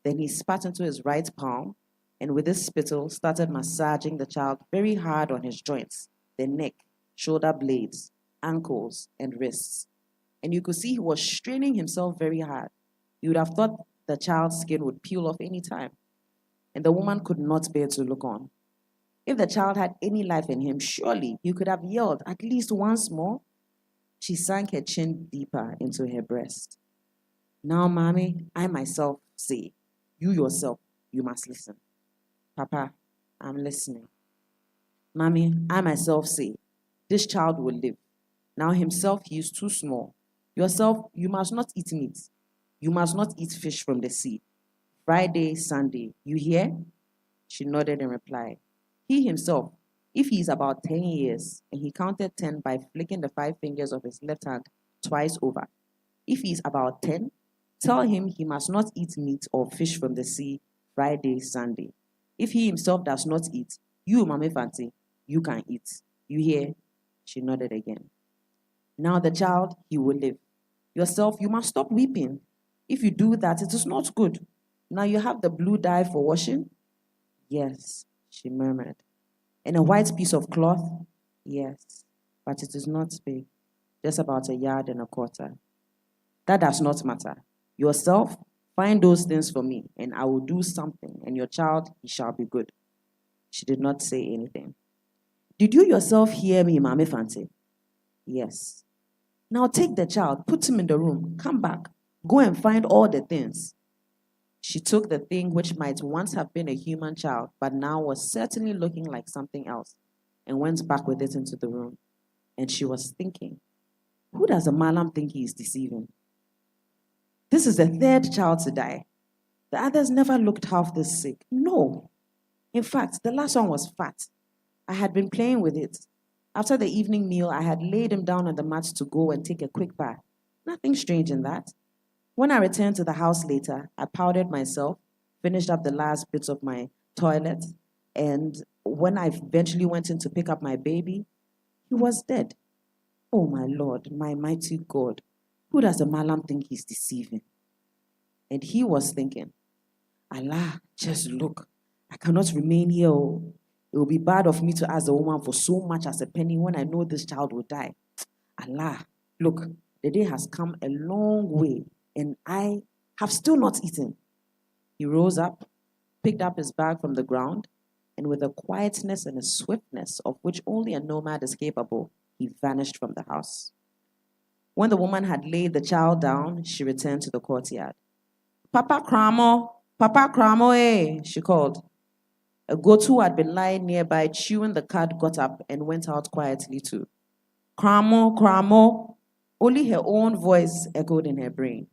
Then he spat into his right palm, and with his spittle started massaging the child very hard on his joints, the neck, shoulder blades, ankles, and wrists. And you could see he was straining himself very hard. You would have thought the child's skin would peel off any time, and the woman could not bear to look on. If the child had any life in him, surely he could have yelled at least once more. She sank her chin deeper into her breast. Now, Mommy, I myself say, you yourself, you must listen. Papa, I'm listening. Mommy, I myself say, this child will live. Now himself, he is too small. Yourself, you must not eat meat. You must not eat fish from the sea. Friday, Sunday, you hear? She nodded in reply. He himself, if he is about 10 years, and he counted 10 by flicking the 5 fingers of his left hand twice over. If he is about 10, tell him he must not eat meat or fish from the sea Friday, Sunday. If he himself does not eat, you, Mame Fanti, you can eat. You hear? She nodded again. Now the child, he will live. Yourself, you must stop weeping. If you do that, it is not good. Now you have the blue dye for washing? Yes, she murmured. And a white piece of cloth? Yes, but it is not big, just about 1.25 yards. That does not matter. Yourself, find those things for me, and I will do something, and your child, he shall be good. She did not say anything. Did you yourself hear me, Mame Fanti? Yes. Now take the child, put him in the room, come back, go and find all the things. She took the thing which might once have been a human child, but now was certainly looking like something else, and went back with it into the room. And she was thinking. Who does a malam think he is deceiving? This is the third child to die. The others never looked half this sick. No. In fact, the last one was fat. I had been playing with it. After the evening meal, I had laid him down on the mat to go and take a quick bath. Nothing strange in that. When I returned to the house later, I powdered myself, finished up the last bits of my toilet, and when I eventually went in to pick up my baby, he was dead. Oh my Lord, my mighty God, who does the malam think he's deceiving? And he was thinking, Allah, just look, I cannot remain here. It will be bad of me to ask the woman for so much as a penny when I know this child will die. Allah, look, the day has come a long way and I have still not eaten. He rose up, picked up his bag from the ground, and with a quietness and a swiftness of which only a nomad is capable, he vanished from the house. When the woman had laid the child down, she returned to the courtyard. Papa Cramo, eh, she called. A goat who had been lying nearby chewing the cud got up and went out quietly too. Cramo. Only her own voice echoed in her brain.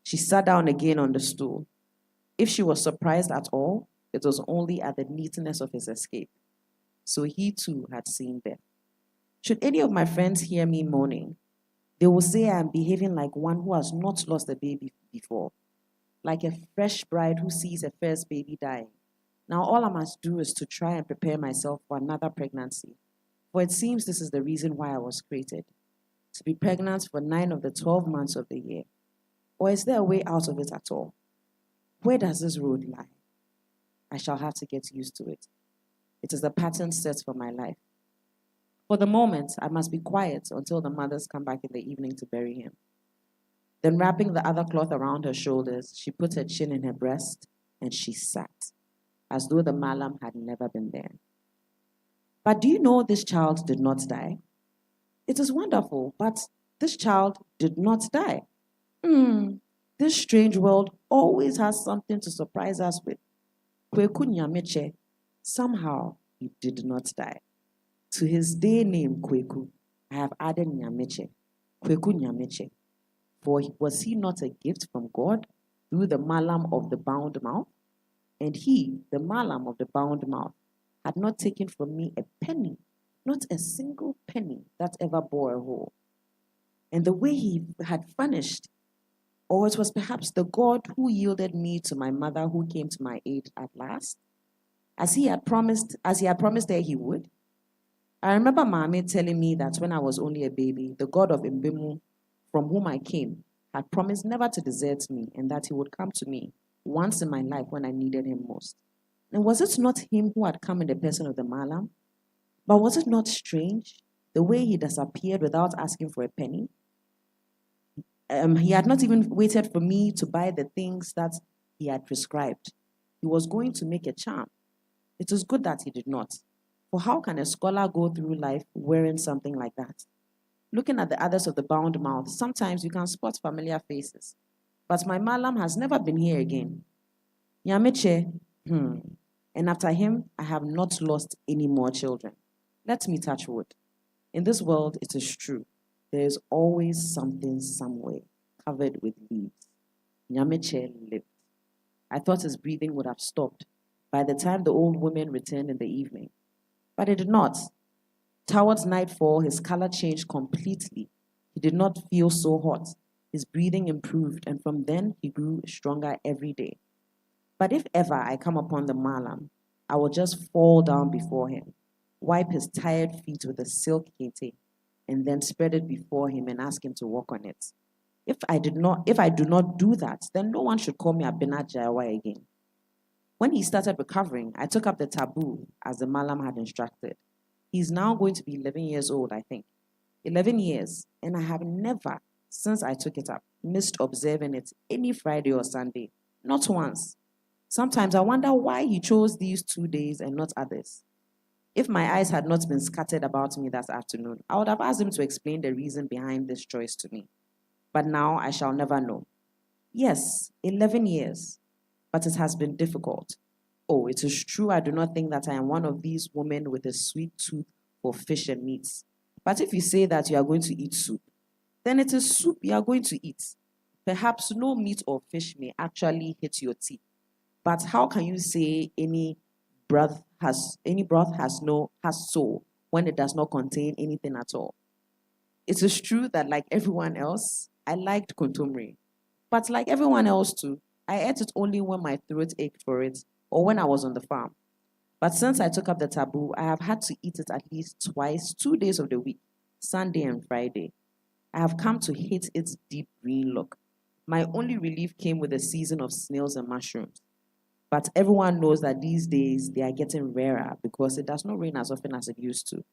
She sat down again on the stool. If she was surprised at all, it was only at the neatness of his escape. So he too had seen death. Should any of my friends hear me moaning, they will say I am behaving like one who has not lost a baby before, like a fresh bride who sees her first baby dying. Now all I must do is to try and prepare myself for another pregnancy, for it seems this is the reason why I was created, to be pregnant for 9 of the 12 months of the year. Or is there a way out of it at all? Where does this road lie? I shall have to get used to it. It is the pattern set for my life. For the moment, I must be quiet until the mothers come back in the evening to bury him. Then wrapping the other cloth around her shoulders, she put her chin in her breast and she sat, as though the malam had never been there. But do you know this child did not die? It is wonderful, but this child did not die. This strange world always has something to surprise us with. Kweku Nyameche, somehow he did not die. To his day name Kweku, I have added Nyameche, Kweku Nyameche. For was he not a gift from God through the malam of the bound mouth? And he, the malam of the bound mouth, had not taken from me a penny, not a single penny that ever bore a hole. And the way he had furnished, or it was perhaps the God who yielded me to my mother who came to my aid at last, as he had promised her he would. I remember Mame telling me that when I was only a baby, the God of Mbemu, from whom I came, had promised never to desert me and that he would come to me once in my life when I needed him most. And was it not him who had come in the person of the malam? But was it not strange, the way he disappeared without asking for a penny? He had not even waited for me to buy the things that he had prescribed. He was going to make a charm. It is good that he did not. For how can a scholar go through life wearing something like that? Looking at the others of the bound mouth, sometimes you can spot familiar faces. But my malam has never been here again. Nyameche, and after him, I have not lost any more children. Let me touch wood. In this world, it is true. There is always something somewhere covered with leaves. Nyameche lived. I thought his breathing would have stopped by the time the old women returned in the evening. But it did not. Towards nightfall, his color changed completely. He did not feel so hot. His breathing improved, and from then he grew stronger every day. But if ever I come upon the malam, I will just fall down before him, wipe his tired feet with a silk kente, and then spread it before him and ask him to walk on it. If I do not do that, then no one should call me Abena Jayawa again. When he started recovering, I took up the taboo as the malam had instructed. He's now going to be 11 years old, I think. 11 years, and I have never, since I took it up, missed observing it any Friday or Sunday. Not once. Sometimes I wonder why he chose these 2 days and not others. If my eyes had not been scattered about me that afternoon, I would have asked him to explain the reason behind this choice to me. But now I shall never know. Yes, 11 years, but it has been difficult. Oh, it is true I do not think that I am one of these women with a sweet tooth for fish and meats. But if you say that you are going to eat soup, then it is soup you are going to eat. Perhaps no meat or fish may actually hit your teeth. But how can you say any broth has soul when it does not contain anything at all? It is true that like everyone else, I liked kontomire. But like everyone else too, I ate it only when my throat ached for it or when I was on the farm. But since I took up the taboo, I have had to eat it at least twice, 2 days of the week, Sunday and Friday. I have come to hate its deep green look. My only relief came with the season of snails and mushrooms. But everyone knows that these days they are getting rarer because it does not rain as often as it used to.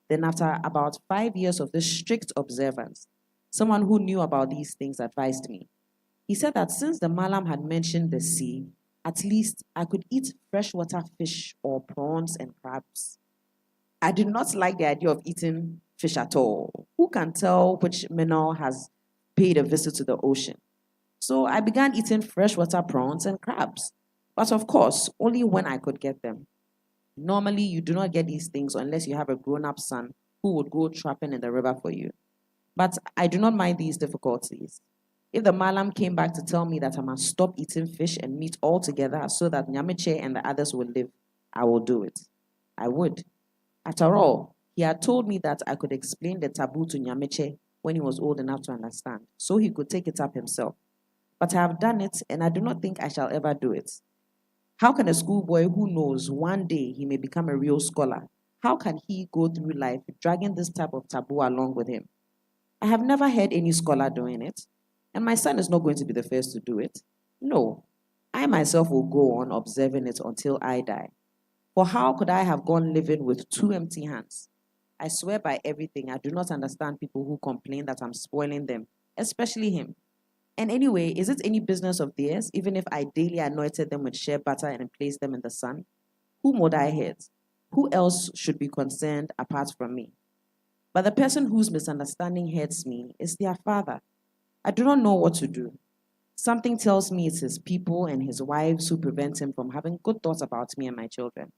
Then after about 5 years of this strict observance, someone who knew about these things advised me. He said that since the Malam had mentioned the sea, at least I could eat freshwater fish or prawns and crabs. I did not like the idea of eating fish at all. Who can tell which mineral has paid a visit to the ocean? So I began eating freshwater prawns and crabs. But of course, only when I could get them. Normally, you do not get these things unless you have a grown-up son who would go trapping in the river for you. But I do not mind these difficulties. If the Malam came back to tell me that I must stop eating fish and meat altogether so that Nyameche and the others will live, I will do it. I would. After all, he had told me that I could explain the taboo to Nyameche when he was old enough to understand, so he could take it up himself. But I have done it, and I do not think I shall ever do it. How can a schoolboy who knows one day he may become a real scholar, how can he go through life dragging this type of taboo along with him? I have never heard any scholar doing it, and my son is not going to be the first to do it. No, I myself will go on observing it until I die. For how could I have gone living with 2 empty hands? I swear by everything, I do not understand people who complain that I'm spoiling them, especially him. And anyway, is it any business of theirs, even if I daily anointed them with shea butter and placed them in the sun? Whom would I hurt? Who else should be concerned apart from me? But the person whose misunderstanding hurts me is their father. I do not know what to do. Something tells me it's his people and his wives who prevent him from having good thoughts about me and my children.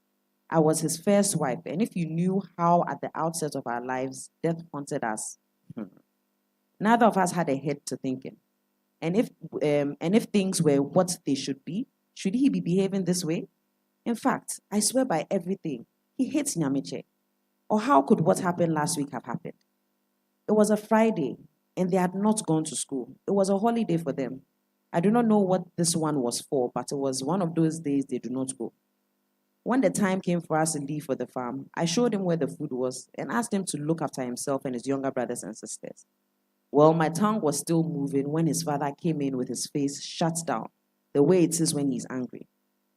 I was his first wife, and if you knew how at the outset of our lives death haunted us, neither of us had a head to think in. And if things were what they should he be behaving this way? In fact, I swear by everything, he hates Nyameche. Or how could what happened last week have happened? It was a Friday, and they had not gone to school. It was a holiday for them. I do not know what this one was for, but it was one of those days they do not go. When the time came for us to leave for the farm, I showed him where the food was and asked him to look after himself and his younger brothers and sisters. Well, my tongue was still moving when his father came in with his face shut down, the way it is when he's angry.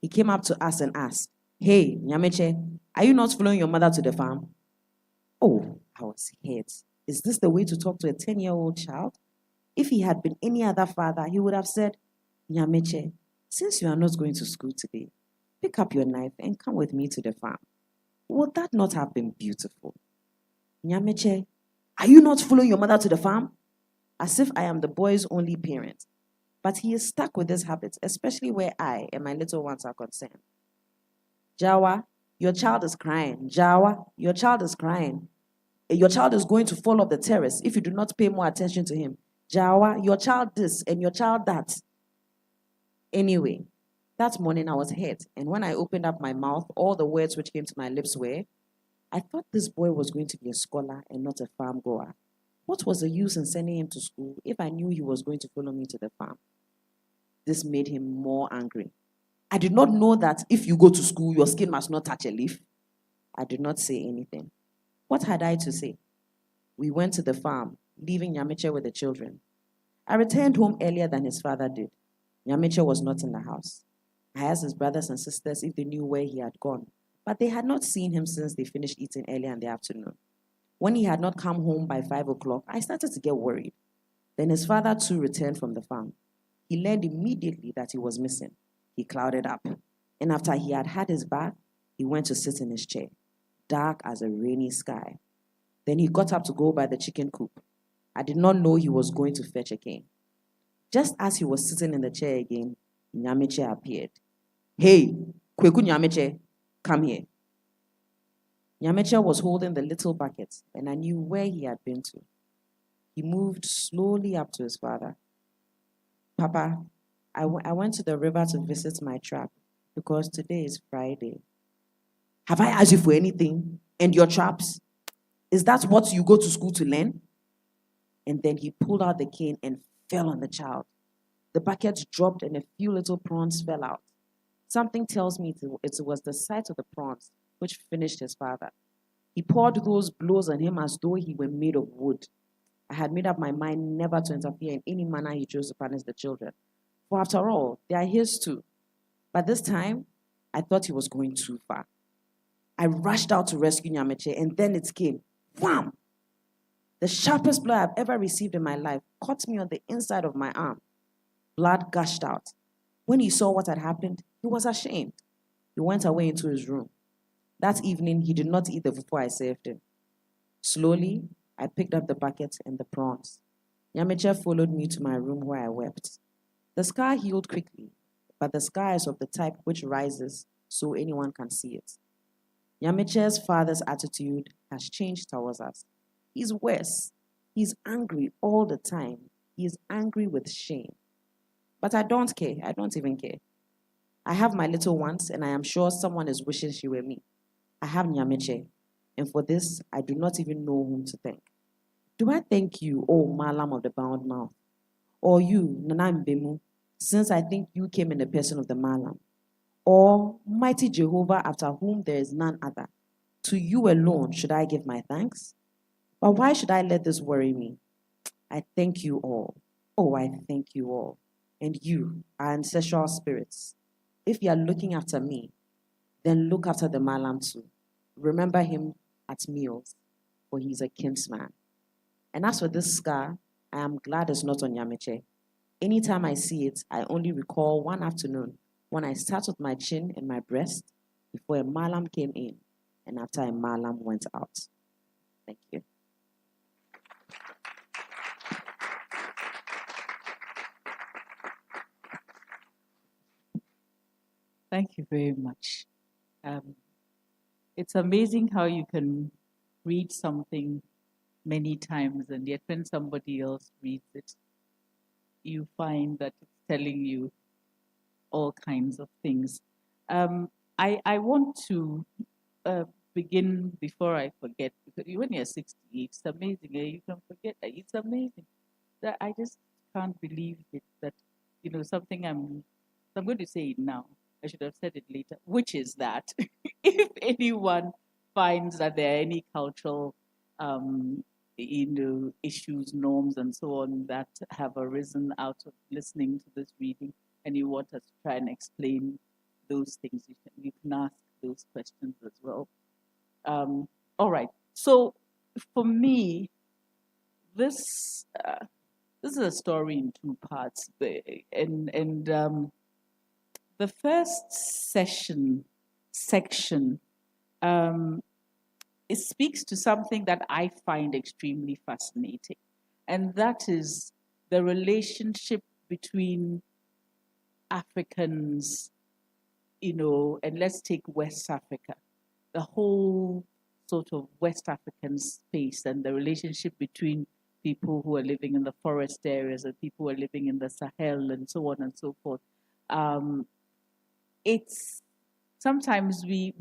He came up to us and asked, "Hey, Nyameche, are you not following your mother to the farm?" Oh, I was hurt. Is this the way to talk to a 10-year-old child? If he had been any other father, he would have said, "Nyameche, since you are not going to school today, pick up your knife and come with me to the farm." Would that not have been beautiful? "Nyameche, are you not following your mother to the farm?" As if I am the boy's only parent. But he is stuck with this habit, especially where I and my little ones are concerned. "Jawa, your child is crying. Jawa, your child is crying. Your child is going to fall off the terrace if you do not pay more attention to him. Jawa, your child this and your child that." Anyway, that morning I was hurt, and when I opened up my mouth, all the words which came to my lips were, "I thought this boy was going to be a scholar and not a farm goer. What was the use in sending him to school if I knew he was going to follow me to the farm?" This made him more angry. "I did not know that if you go to school, your skin must not touch a leaf." I did not say anything. What had I to say? We went to the farm, leaving Nyameche with the children. I returned home earlier than his father did. Nyameche was not in the house. I asked his brothers and sisters if they knew where he had gone, but they had not seen him since they finished eating earlier in the afternoon. When he had not come home by 5 o'clock, I started to get worried. Then his father too returned from the farm. He learned immediately that he was missing. He clouded up. And after he had had his bath, he went to sit in his chair, dark as a rainy sky. Then he got up to go by the chicken coop. I did not know he was going to fetch again. Just as he was sitting in the chair again, Nyameche appeared. "Hey, Kweku Nyameche, come here." Nyameche was holding the little bucket, and I knew where he had been to. He moved slowly up to his father. Papa, I went to the river to visit my trap because today is Friday. Have I asked you for anything? And your traps? Is that what you go to school to learn? And then he pulled out the cane and fell on the child. The bucket dropped and a few little prawns fell out. Something tells me it was the sight of the prawns which finished his father. He poured those blows on him as though he were made of wood. I had made up my mind never to interfere in any manner he chose to punish the children. For after all, they are his too. But this time, I thought he was going too far. I rushed out to rescue Nyameche, and then it came. Wham! The sharpest blow I've ever received in my life caught me on the inside of my arm. Blood gushed out. When he saw what had happened, he was ashamed. He went away into his room. That evening, he did not eat the fufu I served him. Slowly, I picked up the bucket and the prawns. Nyameche followed me to my room where I wept. The scar healed quickly, but the scar is of the type which rises so anyone can see it. Nyameche's father's attitude has changed towards us. He's worse. He's angry all the time. He's angry with shame. But I don't care. I don't even care. I have my little ones, and I am sure someone is wishing she were me. I have Nyameche, and for this, I do not even know whom to thank. Do I thank you, O Malam of the bound mouth? Or you, Nana Mbemu, since I think you came in the person of the Malam? Or mighty Jehovah, after whom there is none other? To you alone should I give my thanks? But why should I let this worry me? I thank you all. Oh, I thank you all. And you, our ancestral spirits, if you are looking after me, then look after the Malam too. Remember him at meals, for he is a kinsman. And as for this scar, I am glad it's not on Nyameche. Anytime I see it, I only recall one afternoon when I sat with my chin in my breast before a Malam came in and after a Malam went out. Thank you. Thank you very much. It's amazing how you can read something many times, and yet when somebody else reads it, you find that it's telling you all kinds of things. I want to begin before I forget, because when you're 60, it's amazing. You can forget that. It's amazing. That I just can't believe it, that, something I'm going to say it now. I should have said it later, which is that if anyone finds that there are any cultural issues, norms, and so on that have arisen out of listening to this reading, and you want us to try and explain those things, you can ask those questions as well. All right. So for me, this is a story in two parts, and the first section it speaks to something that I find extremely fascinating, and that is the relationship between Africans, and let's take West Africa, the whole sort of West African space, and the relationship between people who are living in the forest areas and people who are living in the Sahel and so on and so forth. It's sometimes we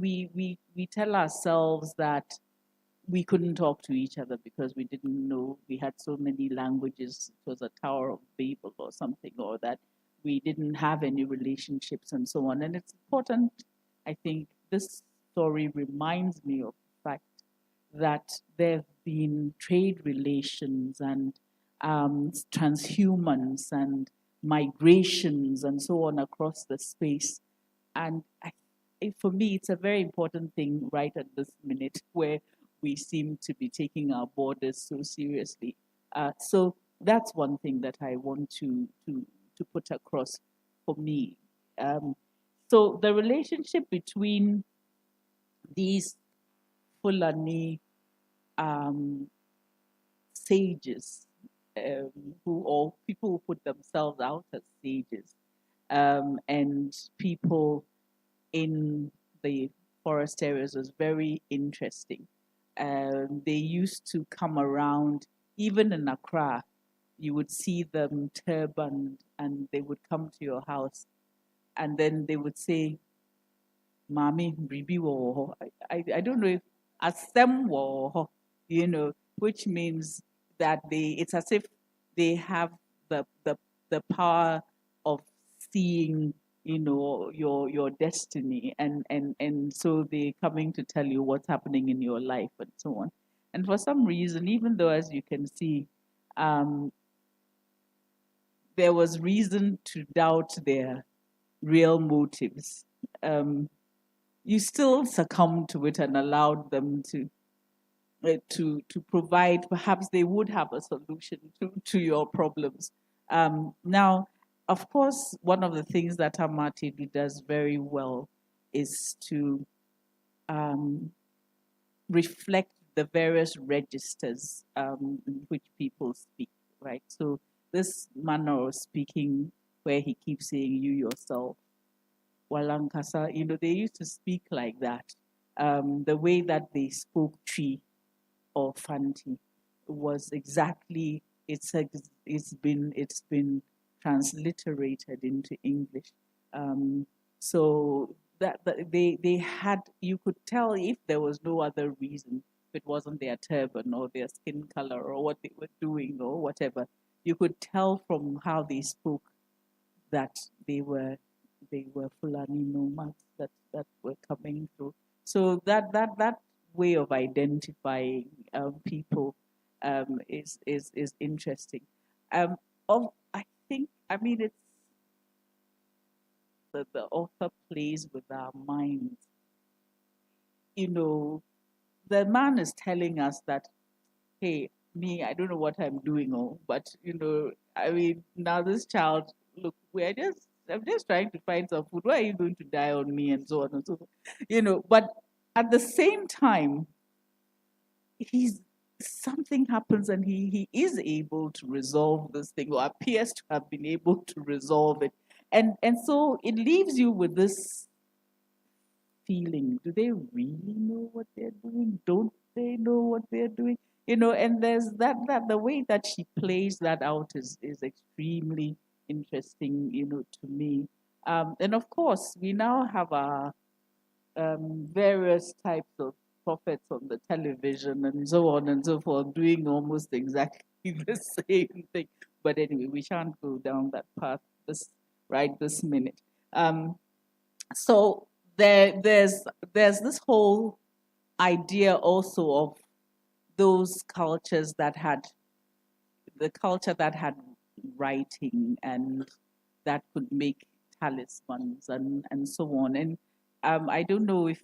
tell ourselves that we couldn't talk to each other because we didn't know we had so many languages. It was a Tower of Babel or something, or that we didn't have any relationships and so on. And it's important, I think, this story reminds me of the fact that there have been trade relations and transhumance and migrations and so on across the space. And for me, it's a very important thing right at this minute where we seem to be taking our borders so seriously. So that's one thing that I want to put across for me. So the relationship between these Fulani sages, or people who put themselves out as sages, and people in the forest areas was very interesting. They used to come around even in Accra, you would see them turbaned and they would come to your house and then they would say, Mami, Bibi wo. I don't know if Asem wo, which means that it's as if they have the power of seeing, your destiny, and so they're coming to tell you what's happening in your life and so on. And for some reason, even though, as you can see, there was reason to doubt their real motives, you still succumbed to it and allowed them to provide. Perhaps they would have a solution to your problems. Now, of course, one of the things that Ama Ata Aidoo does very well is to reflect the various registers in which people speak, right? So this manner of speaking where he keeps saying you yourself, Walankasa, they used to speak like that. The way that they spoke tree or Fanti was exactly, it's been transliterated into English. So that they had, you could tell if there was no other reason, if it wasn't their turban or their skin color or what they were doing or whatever, you could tell from how they spoke that they were Fulani nomads that were coming through. So that way of identifying people is interesting. I think, I mean, it's the author plays with our minds. The man is telling us that, hey, me, I don't know what I'm doing, but I mean, now this child, look, I'm just trying to find some food. Why are you going to die on me, and so on and so forth? But at the same time, something happens and he is able to resolve this thing, or appears to have been able to resolve it. And so it leaves you with this feeling, do they really know what they're doing? Don't they know what they're doing? And there's that the way that she plays that out is extremely interesting, to me. And of course, we now have our various types of prophets on the television and so on and so forth, doing almost exactly the same thing. But anyway, we shan't go down that path this minute. So there's this whole idea also of those cultures that had writing and that could make talismans and so on. And I don't know if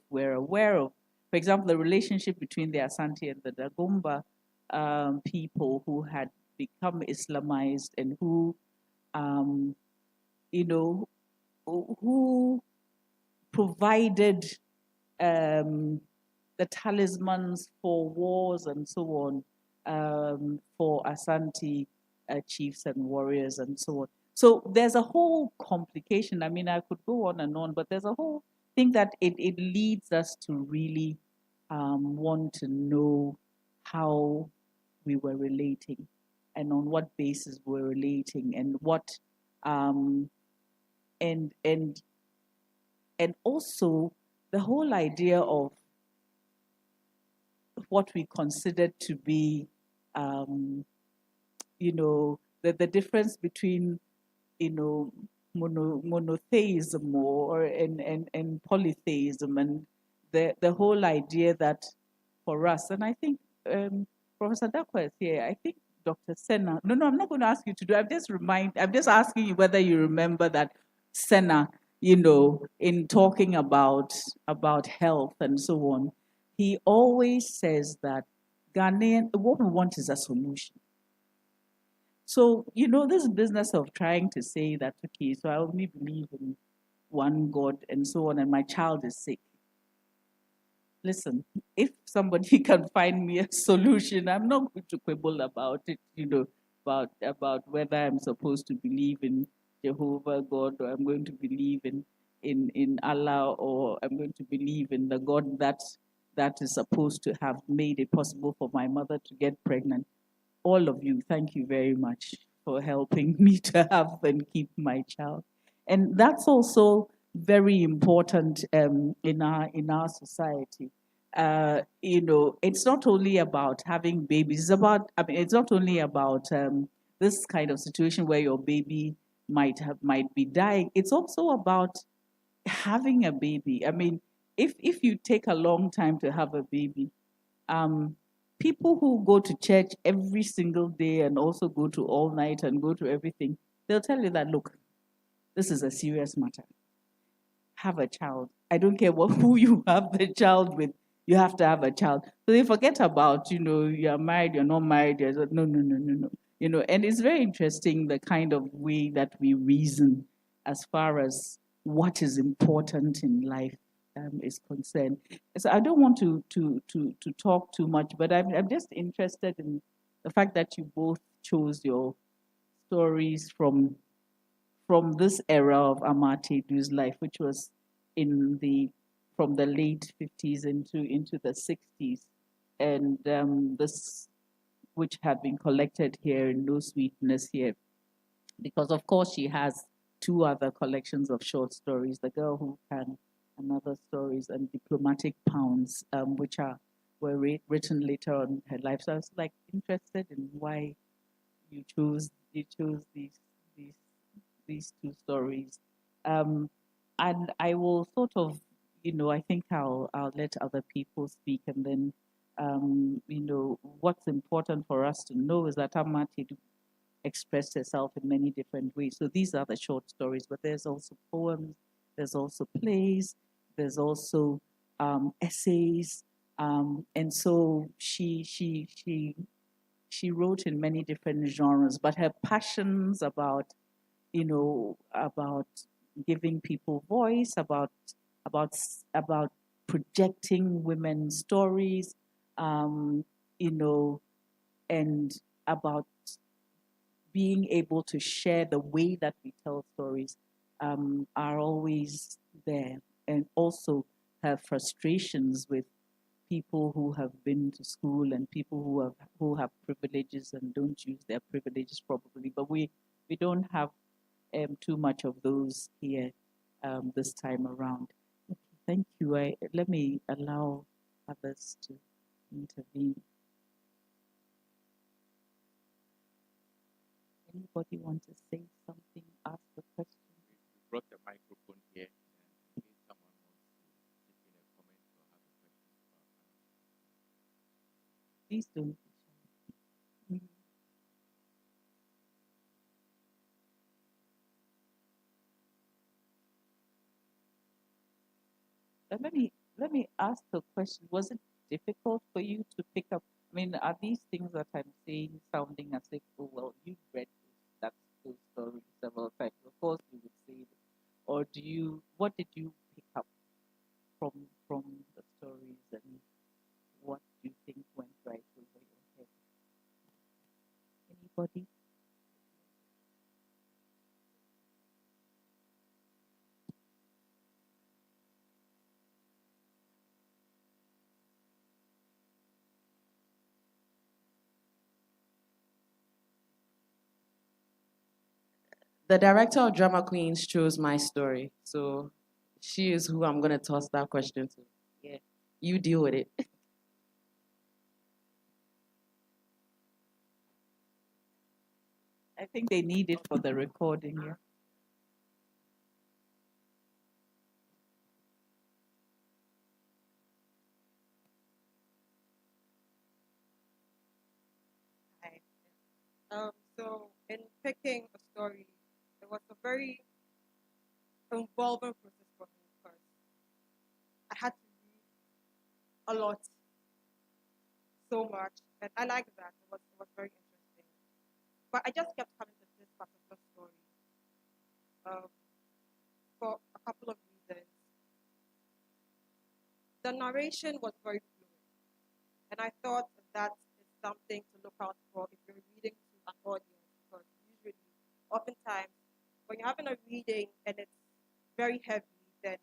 we're aware of, for example, the relationship between the Asante and the Dagomba people who had become Islamized and who who provided the talismans for wars and so on for Asante chiefs and warriors and so on. So there's a whole complication. I mean, I could go on and on, but there's a whole thing that it leads us to really want to know how we were relating and on what basis we're relating and what and also the whole idea of what we consider to be, the difference between, monotheism and polytheism, and the whole idea that for us, and I think Professor Dakwa is here. I think Dr. Senna. No, I'm not going to ask you to do. I'm just asking you whether you remember that Senna, in talking about health and so on, he always says that Ghanaian, what we want is a solution. So, this business of trying to say that, okay, so I only believe in one God and so on, and my child is sick. Listen, if somebody can find me a solution, I'm not going to quibble about it, about whether I'm supposed to believe in Jehovah God, or I'm going to believe in Allah, or I'm going to believe in the God that that is supposed to have made it possible for my mother to get pregnant. All of you, thank you very much for helping me to have and keep my child. And that's also very important in our society. It's not only about having babies. It's not only about this kind of situation where your baby might be dying. It's also about having a baby. I mean, if you take a long time to have a baby, people who go to church every single day and also go to all night and go to everything, they'll tell you that, look, this is a serious matter. Have a child. I don't care who you have the child with. You have to have a child. So they forget about, you're married, you're not married. No, no, no, no, no. And it's very interesting the kind of way that we reason as far as what is important in life is concerned. So I don't want to talk too much, but I'm just interested in the fact that you both chose your stories from this era of Ama Ata Aidoo's life, which was from the late 50s into the 60s, and this which had been collected here in No Sweetness here, because of course she has two other collections of short stories, The Girl Who Can and Other Stories, and Diplomatic Pounds, which were written later on in her life. So I was like interested in why you chose these two stories. And I will sort of, I think I'll let other people speak, and then, what's important for us to know is that Ama Ata Aidoo expressed herself in many different ways. So these are the short stories, but there's also poems, there's also plays, there's also essays, and so she wrote in many different genres. But her passions about giving people voice, about projecting women's stories, and about being able to share the way that we tell stories are always there. And also her frustrations with people who have been to school and people who have privileges and don't use their privileges properly. But we don't have too much of those here this time around. Okay, thank you. Let me allow others to intervene. Anybody want to say something, ask a question? We brought the microphone here, and in case someone wants to chip in a comment or have a question about Please don't be shy. Let me ask a question. Was it difficult for you to pick up? I mean, are these things that I'm saying sounding as if, oh well, you've read those stories several times? Of course, you would say it. Or what did you pick up from the stories, and what do you think went right over your head? Anybody? The director of Drama Queens chose my story, so she is who I'm going to toss that question to. Yeah, you deal with it. I think they need it for the recording, yeah. Hi. So in picking a story, it was a very involving process for me because I had to read a lot, so much, and I liked that. It was very interesting. But I just kept coming to this particular story um, for a couple of reasons. The narration was very fluid, and I thought that is something to look out for if you're reading to an audience, because usually, oftentimes, when you're having a reading and it's very heavy, then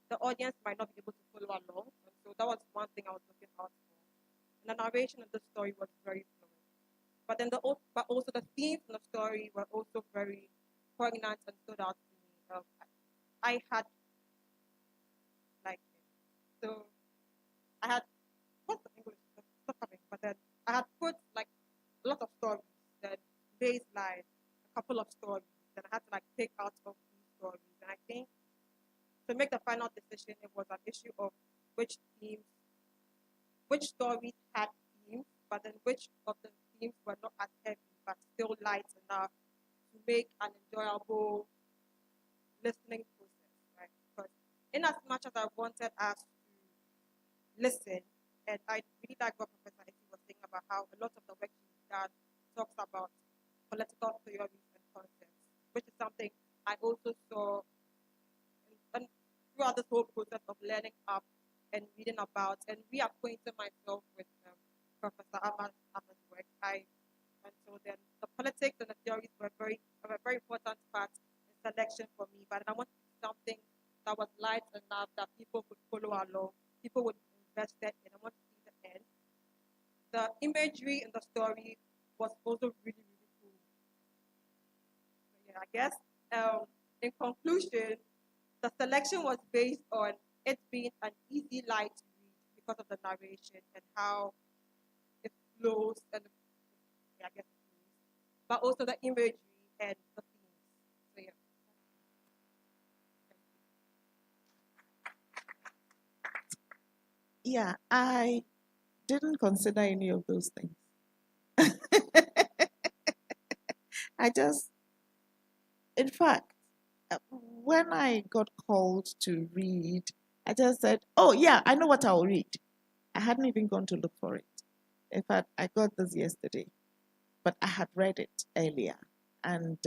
the audience might not be able to follow along. And So that was one thing I was looking out for. And the narration of the story was very fluid. But then but also the themes in the story were also very poignant and stood out to me. I had like so I had what's the English? It's not coming, but then I had put like a lot of stories, then baseline, a couple of stories, then I had to like take out of these stories. And I think to make the final decision, it was an issue of which stories had themes, but then which of the themes were not as heavy, but still light enough to make an enjoyable listening process, right? Because in as much as I wanted us to listen, and I really like what Professor Esi was saying about how a lot of the work she's done talks about political theories and concepts, which is something I also saw and throughout this whole process of learning up and reading about and reacquainting myself with Professor Ama Ata's work. And so then the politics and the theories were a very important part in selection for me. But I wanted something that was light enough that people could follow along, people would be invested in. I want to see the end. The imagery in the story was also really, really cool. So yeah, I guess in conclusion, the selection was based on it being an easy light to read because of the narration and how it flows and yeah, I guess it flows, but also the imagery and the themes. So yeah. Yeah, I didn't consider any of those things. I just, in fact, when I got called to read, I just said, oh, yeah, I know what I'll read. I hadn't even gone to look for it. In fact, I got this yesterday, but I had read it earlier. And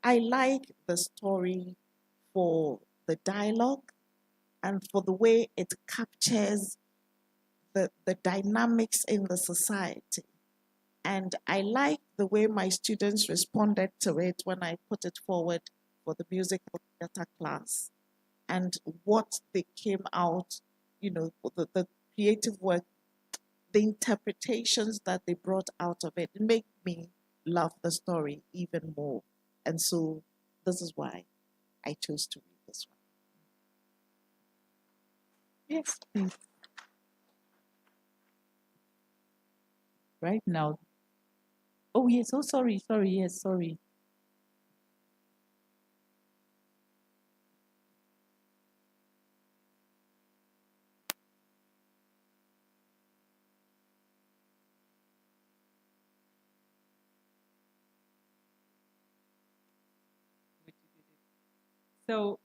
I like the story for the dialogue and for the way it captures the dynamics in the society. And I like the way my students responded to it when I put it forward for the musical theater class and what they came out, the creative work, the interpretations that they brought out of it. It made me love the story even more. And so this is why I chose to read this one. Yes, please. Right now. Oh, yes. Oh, sorry. Yes, sorry. So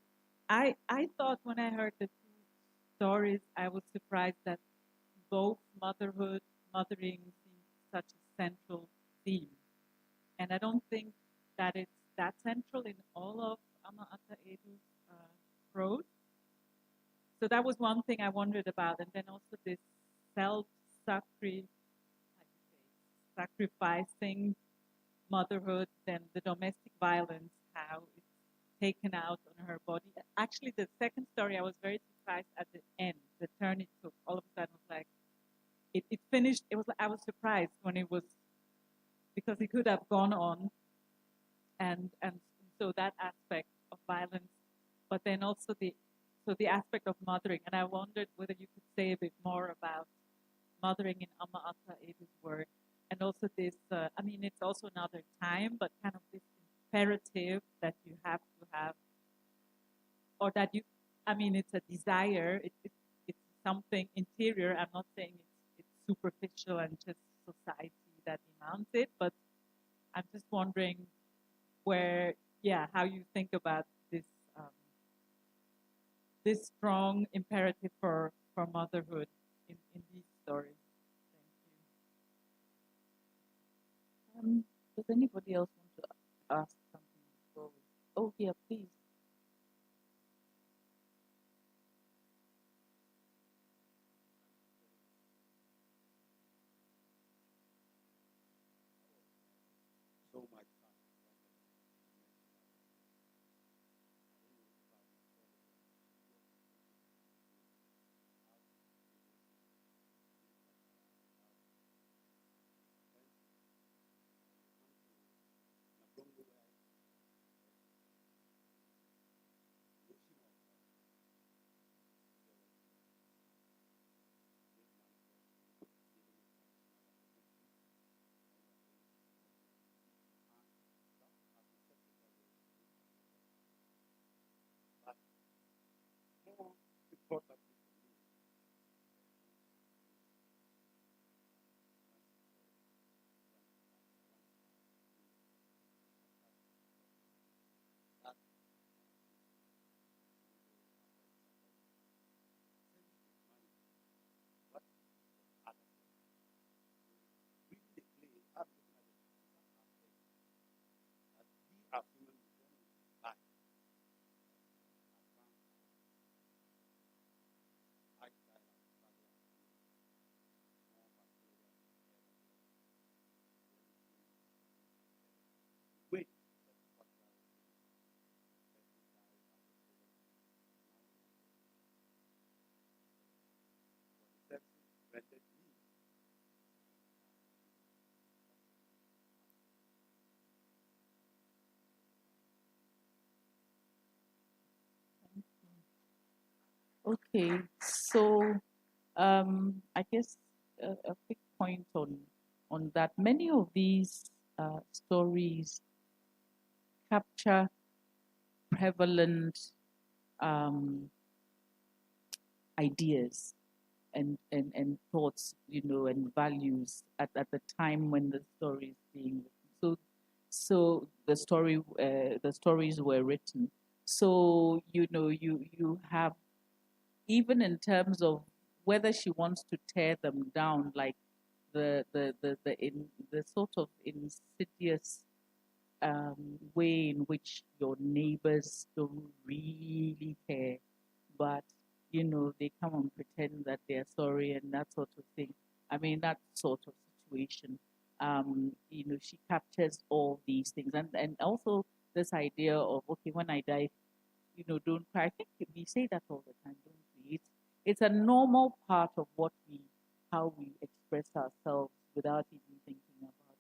I thought when I heard the two stories, I was surprised that both mothering seems such a central theme. And I don't think that it's that central in all of Ama Ata Aidoo's prose. So that was one thing I wondered about. And then also this sacrificing motherhood, then the domestic violence, how it's taken out on her body. Actually, the second story, I was very surprised at the end, the turn it took. All of a sudden, it was like, it finished. I was surprised when it was, because it could have gone on, and so that aspect of violence, but then also the aspect of mothering. And I wondered whether you could say a bit more about mothering in Ama Ata Aidoo's work, and also this. It's also another time, but kind of this imperative that you have to have, or that you. It's a desire. It's something interior. I'm not saying it's superficial and just society that demands it, but I'm just wondering how you think about this this strong imperative for motherhood in these stories. Thank you. Does anybody else want to ask something before we? Oh, yeah, please. So much. Okay, so I guess a quick point on that. Many of these stories capture prevalent um, ideas and thoughts, and values at the time when the story is being written. So the stories were written. So you have, even in terms of whether she wants to tear them down, like the sort of insidious way in which your neighbors don't really care, but they come and pretend that they're sorry and that sort of thing. I mean, that sort of situation. She captures all these things, and also this idea of, okay, when I die, don't cry. I think we say that all the time, don't we? It's a normal part of how we express ourselves without even thinking about it.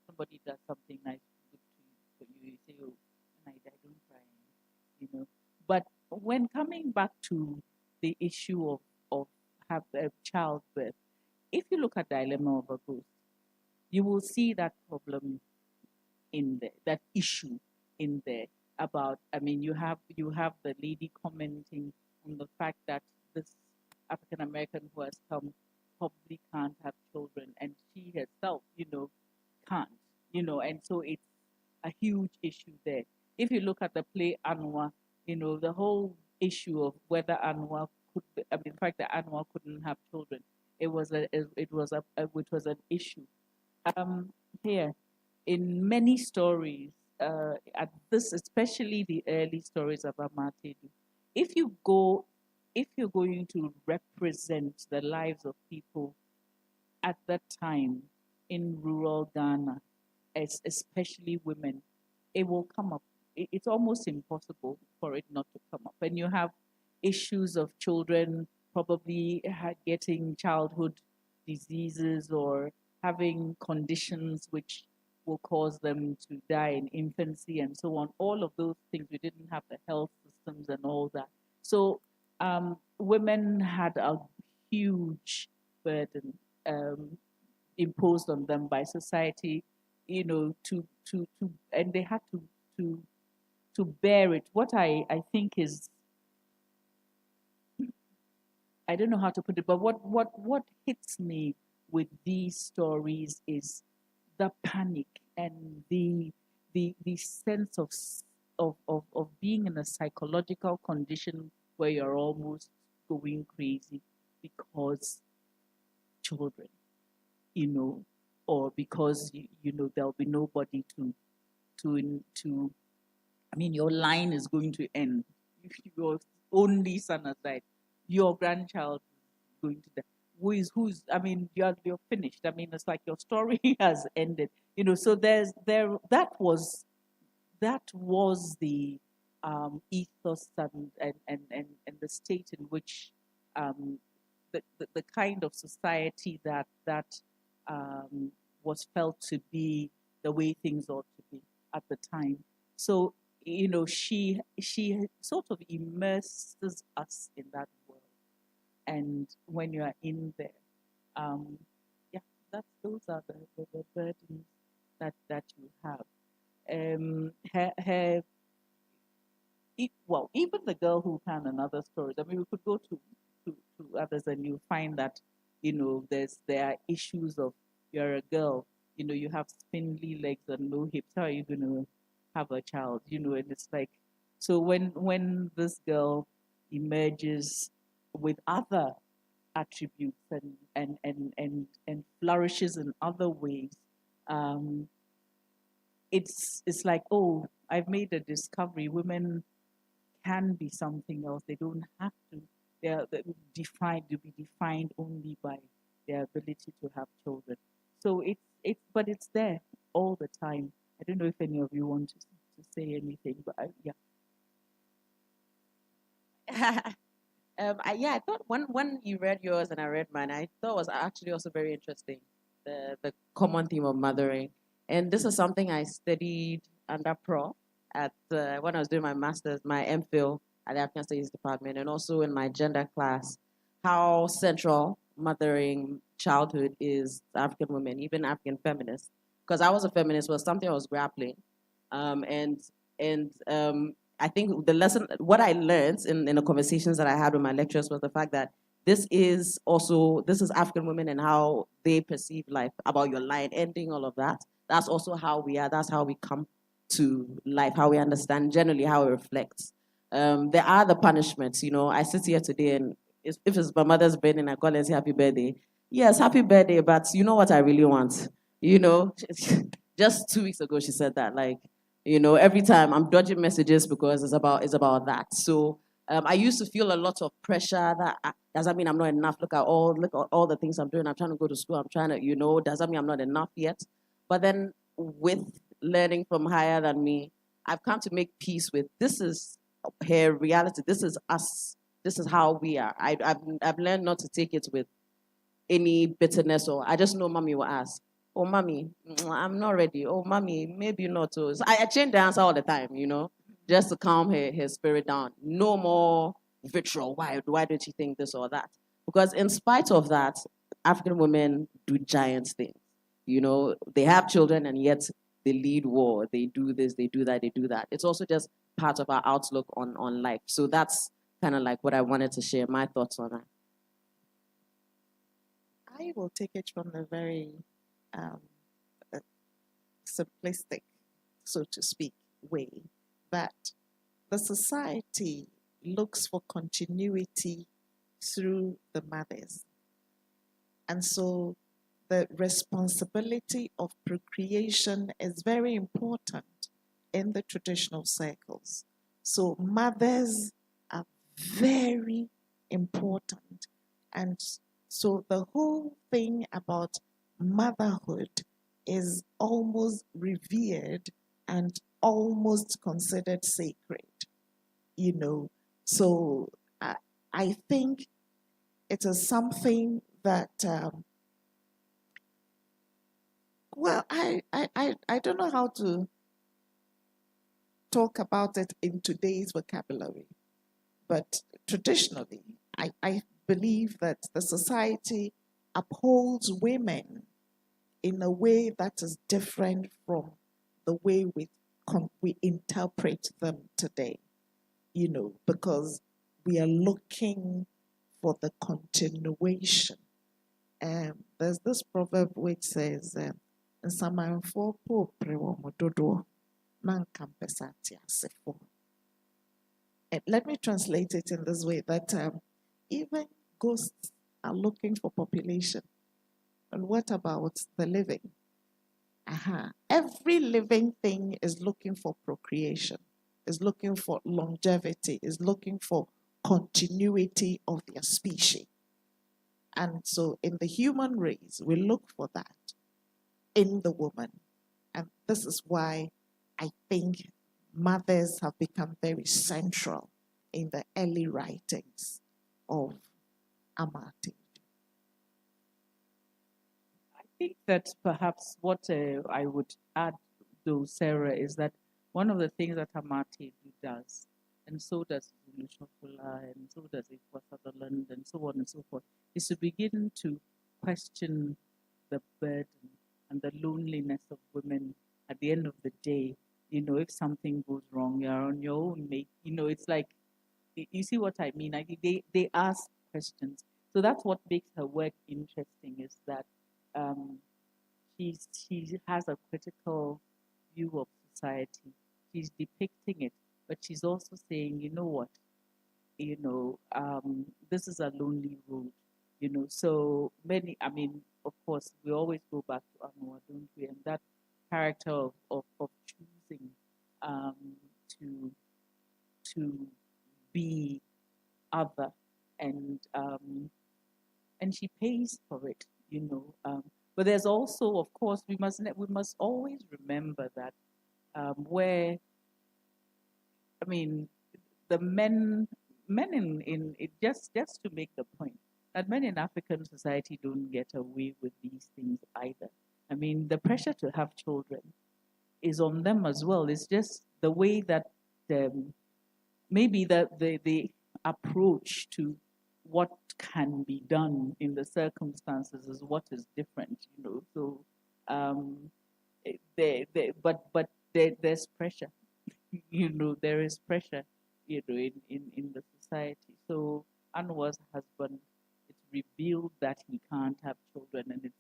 Somebody does something nice, good to you, you say, oh, when I die, don't cry. But when coming back to the issue of childbirth, if you look at Dilemma of a Ghost, you will see that problem in there, that issue in there about, I mean, you have the lady commenting on the fact that this African American who has come probably can't have children, and she herself, can't, and so it's a huge issue there. If you look at the play Anwa, the whole issue of whether Anwa could, I mean, in fact, that Anwa couldn't have children, it was an issue. Um, Here, in many stories, at this, especially the early stories of Ama Ata Aidoo, if you go, if you're going to represent the lives of people at that time in rural Ghana, especially women, it will come up. It's almost impossible for it not to come up. And you have issues of children probably getting childhood diseases or having conditions which will cause them to die in infancy and so on. All of those things, we didn't have the health systems and all that. So women had a huge burden imposed on them by society, and they had to to bear it. What I think is, I don't know how to put it, but what hits me with these stories is the panic and the sense of being in a psychological condition where you're almost going crazy because children, you know, or because there'll be nobody to. I mean, your line is going to end. If your only son has died, your grandchild is going to die. Who's? I mean, you're finished. I mean, it's like your story has ended. So that was the ethos and the state in which the kind of society that was felt to be the way things ought to be at the time. So she sort of immerses us in that world, and when you are in there, um, yeah, those are the burdens that you have. Her well, even the girl who can and other stories. I mean, we could go to others and you find that, there are issues of you're a girl, you have spindly legs and no hips. How are you going to have a child? And it's like, so when this girl emerges with other attributes and flourishes in other ways, it's like, oh, I've made a discovery. Women can be something else. They don't have to. They're defined to be defined only by their ability to have children. So but it's there all the time. I don't know if any of you want to say anything, but yeah. I thought when you read yours and I read mine, I thought it was actually also very interesting, the common theme of mothering. And this is something I studied under Prof at when I was doing my master's, my MPhil at the African Studies Department, and also in my gender class, how central mothering childhood is to African women, even African feminists. Because I was a feminist, was something I was grappling, and I think the lesson, what I learned in the conversations that I had with my lecturers was the fact that this is African women and how they perceive life, about your line ending, all of that. That's also how we are. That's how we come to life, how we understand generally how it reflects. There are the punishments. I sit here today and if it's my mother's birthday and I call and say happy birthday, yes, happy birthday, but you know what I really want? Just 2 weeks ago she said that, like, every time I'm dodging messages because it's about that. So I used to feel a lot of pressure that does that mean I'm not enough? Look at all the things I'm doing. I'm trying to go to school. I'm trying to, does that mean I'm not enough yet? But then with learning from higher than me, I've come to make peace with this is her reality. This is us. This is how we are. I've learned not to take it with any bitterness, or I just know mommy will ask, oh, mommy, I'm not ready. Oh, mommy, maybe not. So I change the answer all the time, just to calm her spirit down. No more vitriol. Why don't you think this or that? Because in spite of that, African women do giant things. They have children and yet they lead war. They do this, they do that, they do that. It's also just part of our outlook on life. So that's kind of like what I wanted to share, my thoughts on that. I will take it from the very simplistic, so to speak, way that the society looks for continuity through the mothers. And so the responsibility of procreation is very important in the traditional circles. So mothers are very important. And so the whole thing about motherhood is almost revered and almost considered sacred, So I think it is something that, I don't know how to talk about it in today's vocabulary, but traditionally, I believe that the society upholds women in a way that is different from the way we interpret them today, because we are looking for the continuation. There's this proverb which says, "Nsamanfo po prewo mododo na nkampesa asefo." Let me translate it in this way, that even ghosts are looking for population. And what about the living? Every living thing is looking for procreation, is looking for longevity, is looking for continuity of their species. And so in the human race, we look for that in the woman. And this is why I think mothers have become very central in the early writings of Ama Ata Aidoo. I think that perhaps what I would add, though, Sarah, is that one of the things that Ama Ata Aidoo does, and so does Lushokola, and so does Prof Sutherland, and so on and so forth, is to begin to question the burden and the loneliness of women at the end of the day, if something goes wrong, you're on your own, mate. It's like, you see what I mean? Like they ask questions. So that's what makes her work interesting, is that um, she has a critical view of society. She's depicting it, but she's also saying, you know what, this is a lonely road. So many. I mean, of course, we always go back to Anwar, don't we? And that character of choosing um, to to be other, and she pays for it. But there's also, of course, we must always remember that where, I mean, the men in it, just to make the point that men in African society don't get away with these things either. I mean, the pressure to have children is on them as well. It's just the way that um, maybe the approach to what can be done in the circumstances is what is different. So there's pressure. There is pressure, in the society. So Anwar's husband, it's revealed that he can't have children, and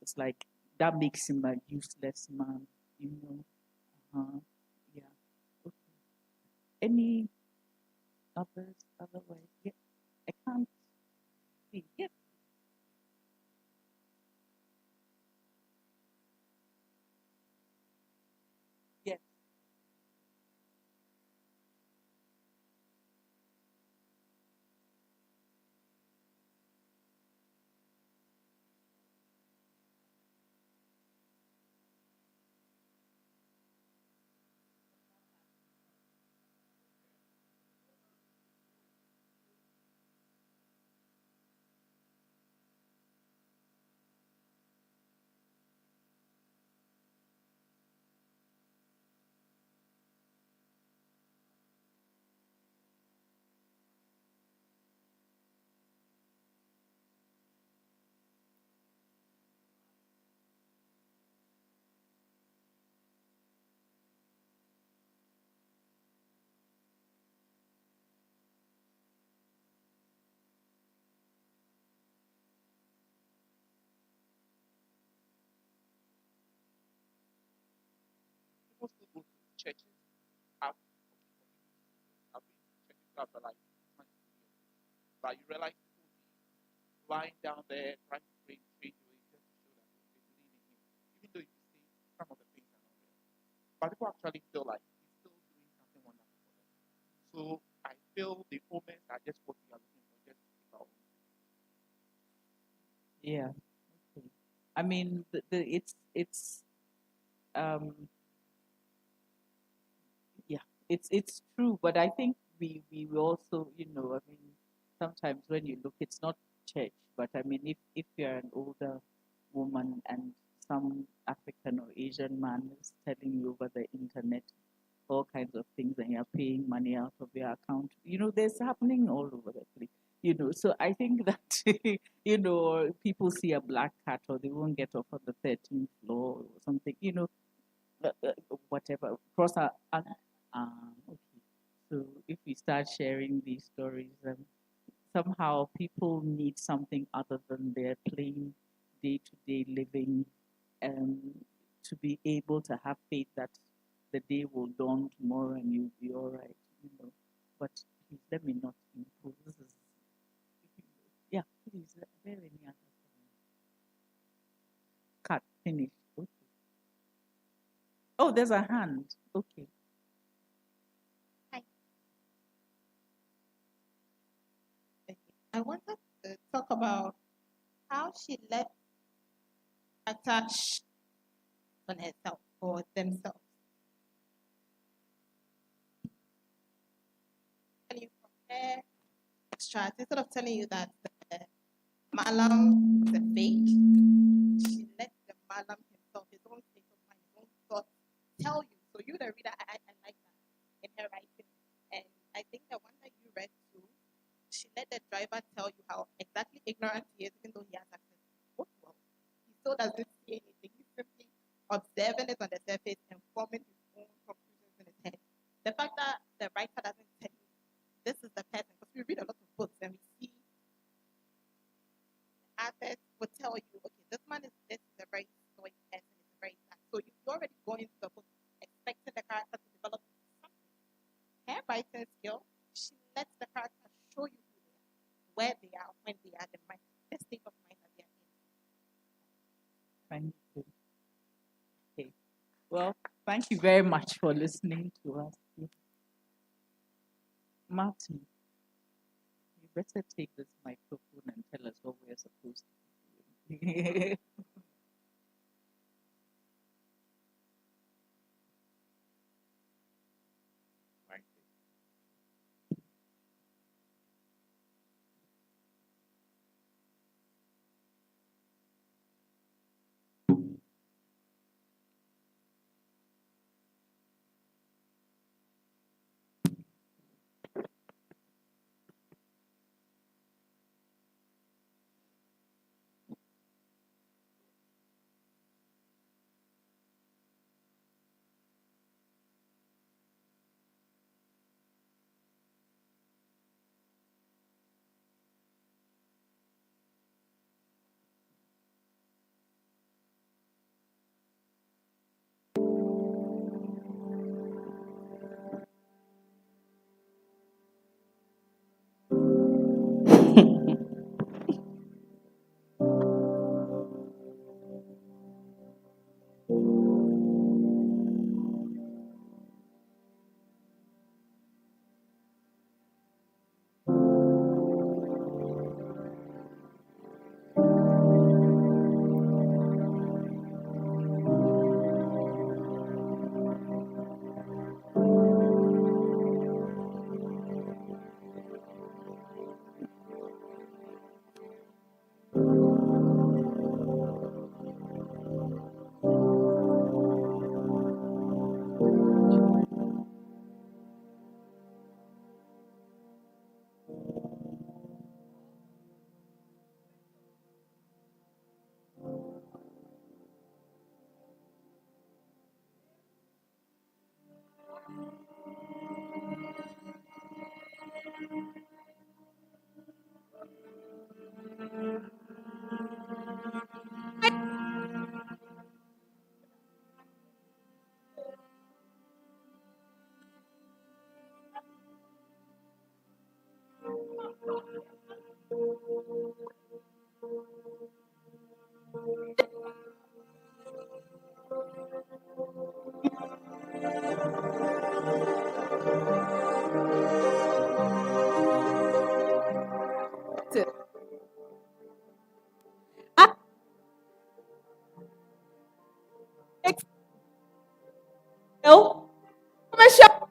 it's like that makes him a useless man, you know. Yeah. Okay. Any others? Otherwise, yeah, I can't see. Yeah. Yes. People still go to churches. I've, I've been to churches after like 20 years. But you realize people will be lying down there trying to pray in strange ways just to show that they believe in him. Even though you say some of the things are not real. But people actually feel like he's still doing something wonderful for them. So I feel the omens are just what we are looking for, just to keep our own. Yeah. Okay. I mean, it's um yeah, it's true, but I think we will also, I mean, sometimes when you look, it's not church, but I mean, if you're an older woman and some African or Asian man is telling you over the internet all kinds of things, and you're paying money out of your account, there's happening all over the place. So I think that people see a black cat, or they won't get off on the 13th floor or something, whatever, cross okay. So if we start sharing these stories, somehow people need something other than their plain day-to-day living, um, to be able to have faith that the day will dawn tomorrow and you'll be all right. But please let me not impose. This is, yeah, please, are there any other cut finish? Okay. Oh, there's a hand. Okay. Hi. Okay. I wanted to talk about how she let attach on herself or themselves. When you compare extracts, instead of telling you that the Malam is a fake, she let the Malam himself, his own state of mind, his own thoughts, tell you. So you, the reader, I like that in her writing. And I think the one that you read too, she let the driver tell you how exactly ignorant he is, even though he has access to the book. Well, he still doesn't see anything. He's simply observing it on the surface and forming his own the writer doesn't tell you this is the person, because we read a lot of books and we see the authors will tell you, okay, this man is a very stoic person, is a very black. So you're already going to the book expecting the character to develop into something. Her writing skill, she lets the character show you who they are, where they are, when they are, the state of mind that they are in. Thank you. Okay. Well, thank you very much for listening to us. Martin, you better take this microphone and tell us what we're supposed to be doing. Right. No, commercial.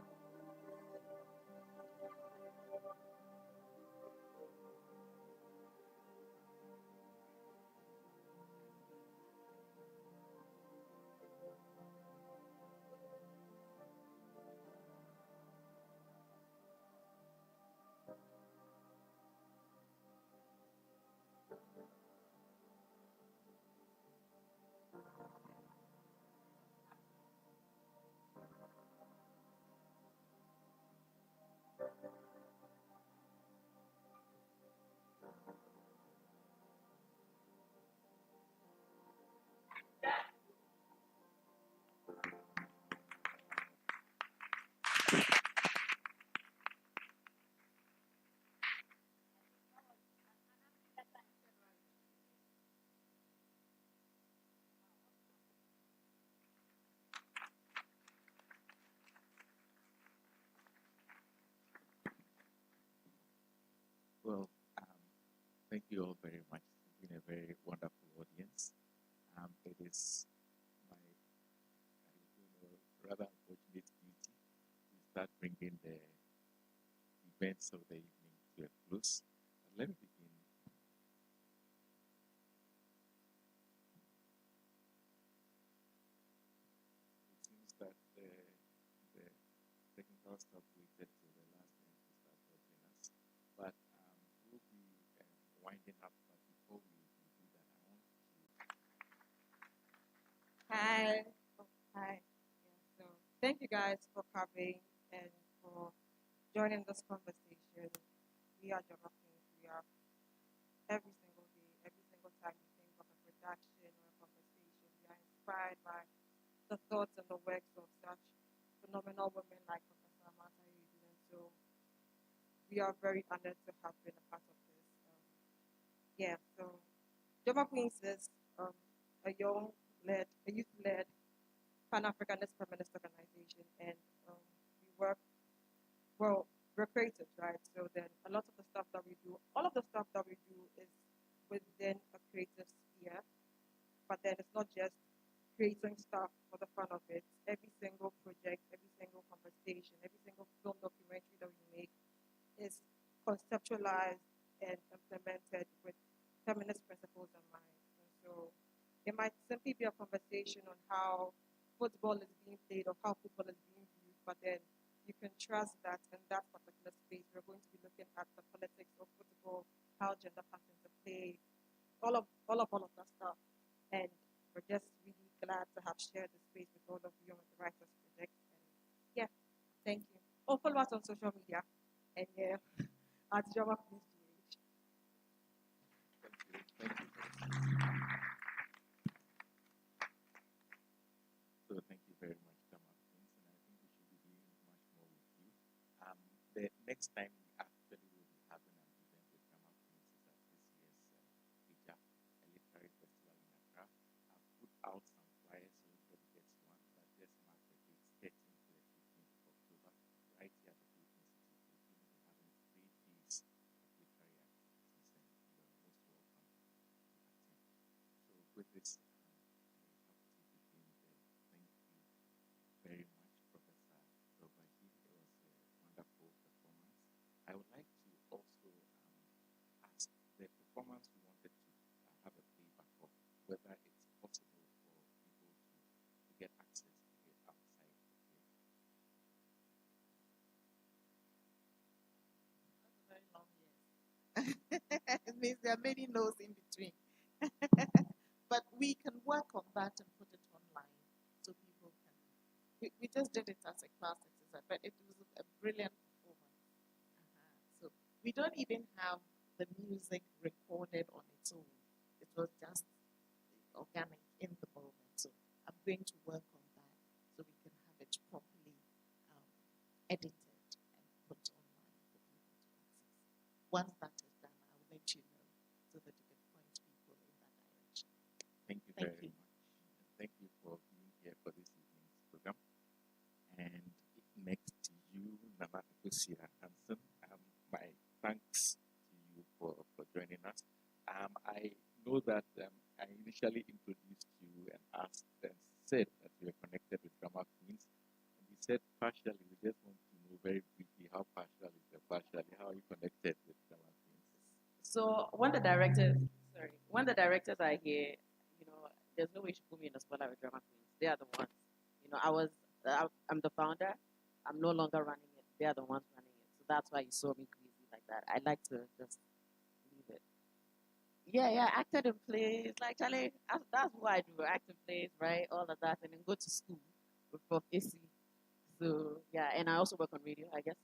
Well, thank you all very much. It's been a very wonderful audience. It is my rather unfortunate duty to start bringing the events of the evening to a close. But let me begin. It seems that the technical stuff waited till the last minute to start helping us. But we'll be winding up. But before we do that, I want to. Hi. Oh, hi. Yeah, so thank you guys for coming and for joining this conversation. We are Jama Queens. We are every single day, every single time we think of a production or a conversation, we are inspired by the thoughts and the works of such phenomenal women like Professor Ama Ata Aidoo. And so we are very honored to have been a part of this. So Jama Queens is a youth-led Pan-Africanist feminist organization, and we work, well, we're creative, right? So then a lot of the stuff that we do, all of the stuff that we do is within a creative sphere, but then it's not just creating stuff for the fun of it. Every single project, every single conversation, every single film documentary that we make is conceptualized and implemented with feminist principles in mind. And so it might simply be a conversation on how football is being played or how football is being viewed, but then you can trust that in that particular space, we're going to be looking at the politics of football, how gender patterns are played, all of that stuff. And we're just really glad to have shared the space with all of you on the Writers Project. And yeah, thank you. Oh, follow us on social media. And yeah, at Jama Queens GH. Thank you. So thank you very much, Drama Queens, and I think we should be doing much more with you. The next time we actually will be having an event with Drama Queens is at this year's PIJA, a literary festival in Accra. I've put out some flyers so everybody gets one, but just mark the dates 13th to the 15th of October, right here at the Goethe-Institut. We're going to be having 3 days of literary activities, and you are most welcome to attend. So with this, I have to begin there. Thank you very much, Professor Dorgabdzi. It was a wonderful performance. I would like to also ask the performance we wanted to have a playback of, whether it's possible for people to get access to it outside. Okay. That's a very long yes. It means there are many no's in between. But we can work on that and put it online so people can. We just did it as a class exercise, but it was a brilliant performance. So we don't even have the music recorded on its own. It was just organic in the moment. So I'm going to work on that so we can have it properly edited and put online for people to access. Once that is done, I will let you know so that you can point people in that direction. Thank you very much. And thank you for being here for this evening's program. And next to you, Nana Akosua Hanson. My thanks to you for joining us. I know that I initially introduced you and asked and said that you were connected with Drama Queens. And you said partially. We just want to know very briefly how partial is the partially? How are you connected with Drama Queens? So when the directors are here, there's no way you should put me in the spotlight with Drama Queens. They are the ones. I'm the founder. I'm no longer running it. They are the ones running it. So that's why you saw me greasy like that. I like to just leave it. Yeah, acted in plays. Like, Charlie, that's what I do. Act in plays, right? All of that. And then go to school with Prof Esi. So, yeah, and I also work on radio, I guess,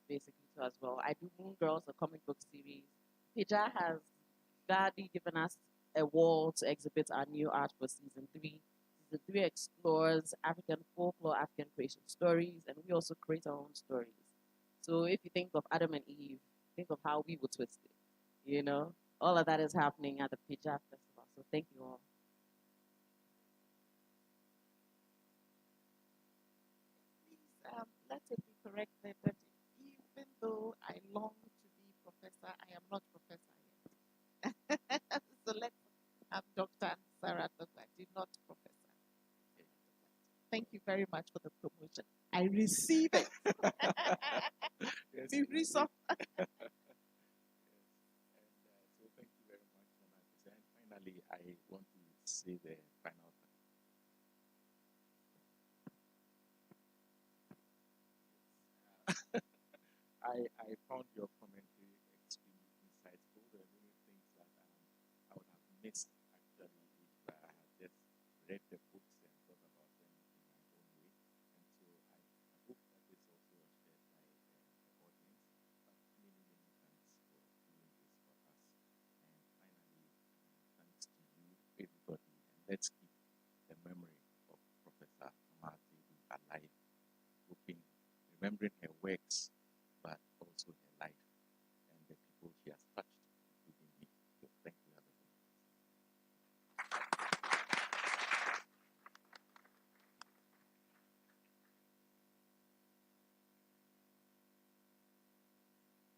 basically, too, as well. I do Moon Girls, a comic book series. PIJA has gladly given us a wall to exhibit our new art for season 3. Season 3 explores African folklore, African creation stories, and we also create our own stories. So if you think of Adam and Eve, think of how we would twist it. All of that is happening at the PIJA Festival. So thank you all. Please let it be corrected that even though I long to be professor, I am not professor yet. So let's have Dr. Sarah Dorgabdzi, not professor. Thank you very much for the promotion. I receive it. Yes. Be resourced. Yes. And so thank you very much, Nana Akosua. And finally, I want to say the final thing. I found your commentary extremely insightful. There are many things that I would have missed actually if I had just read the books and thought about them in my own way. And so I hope that this also was shared by the audience. works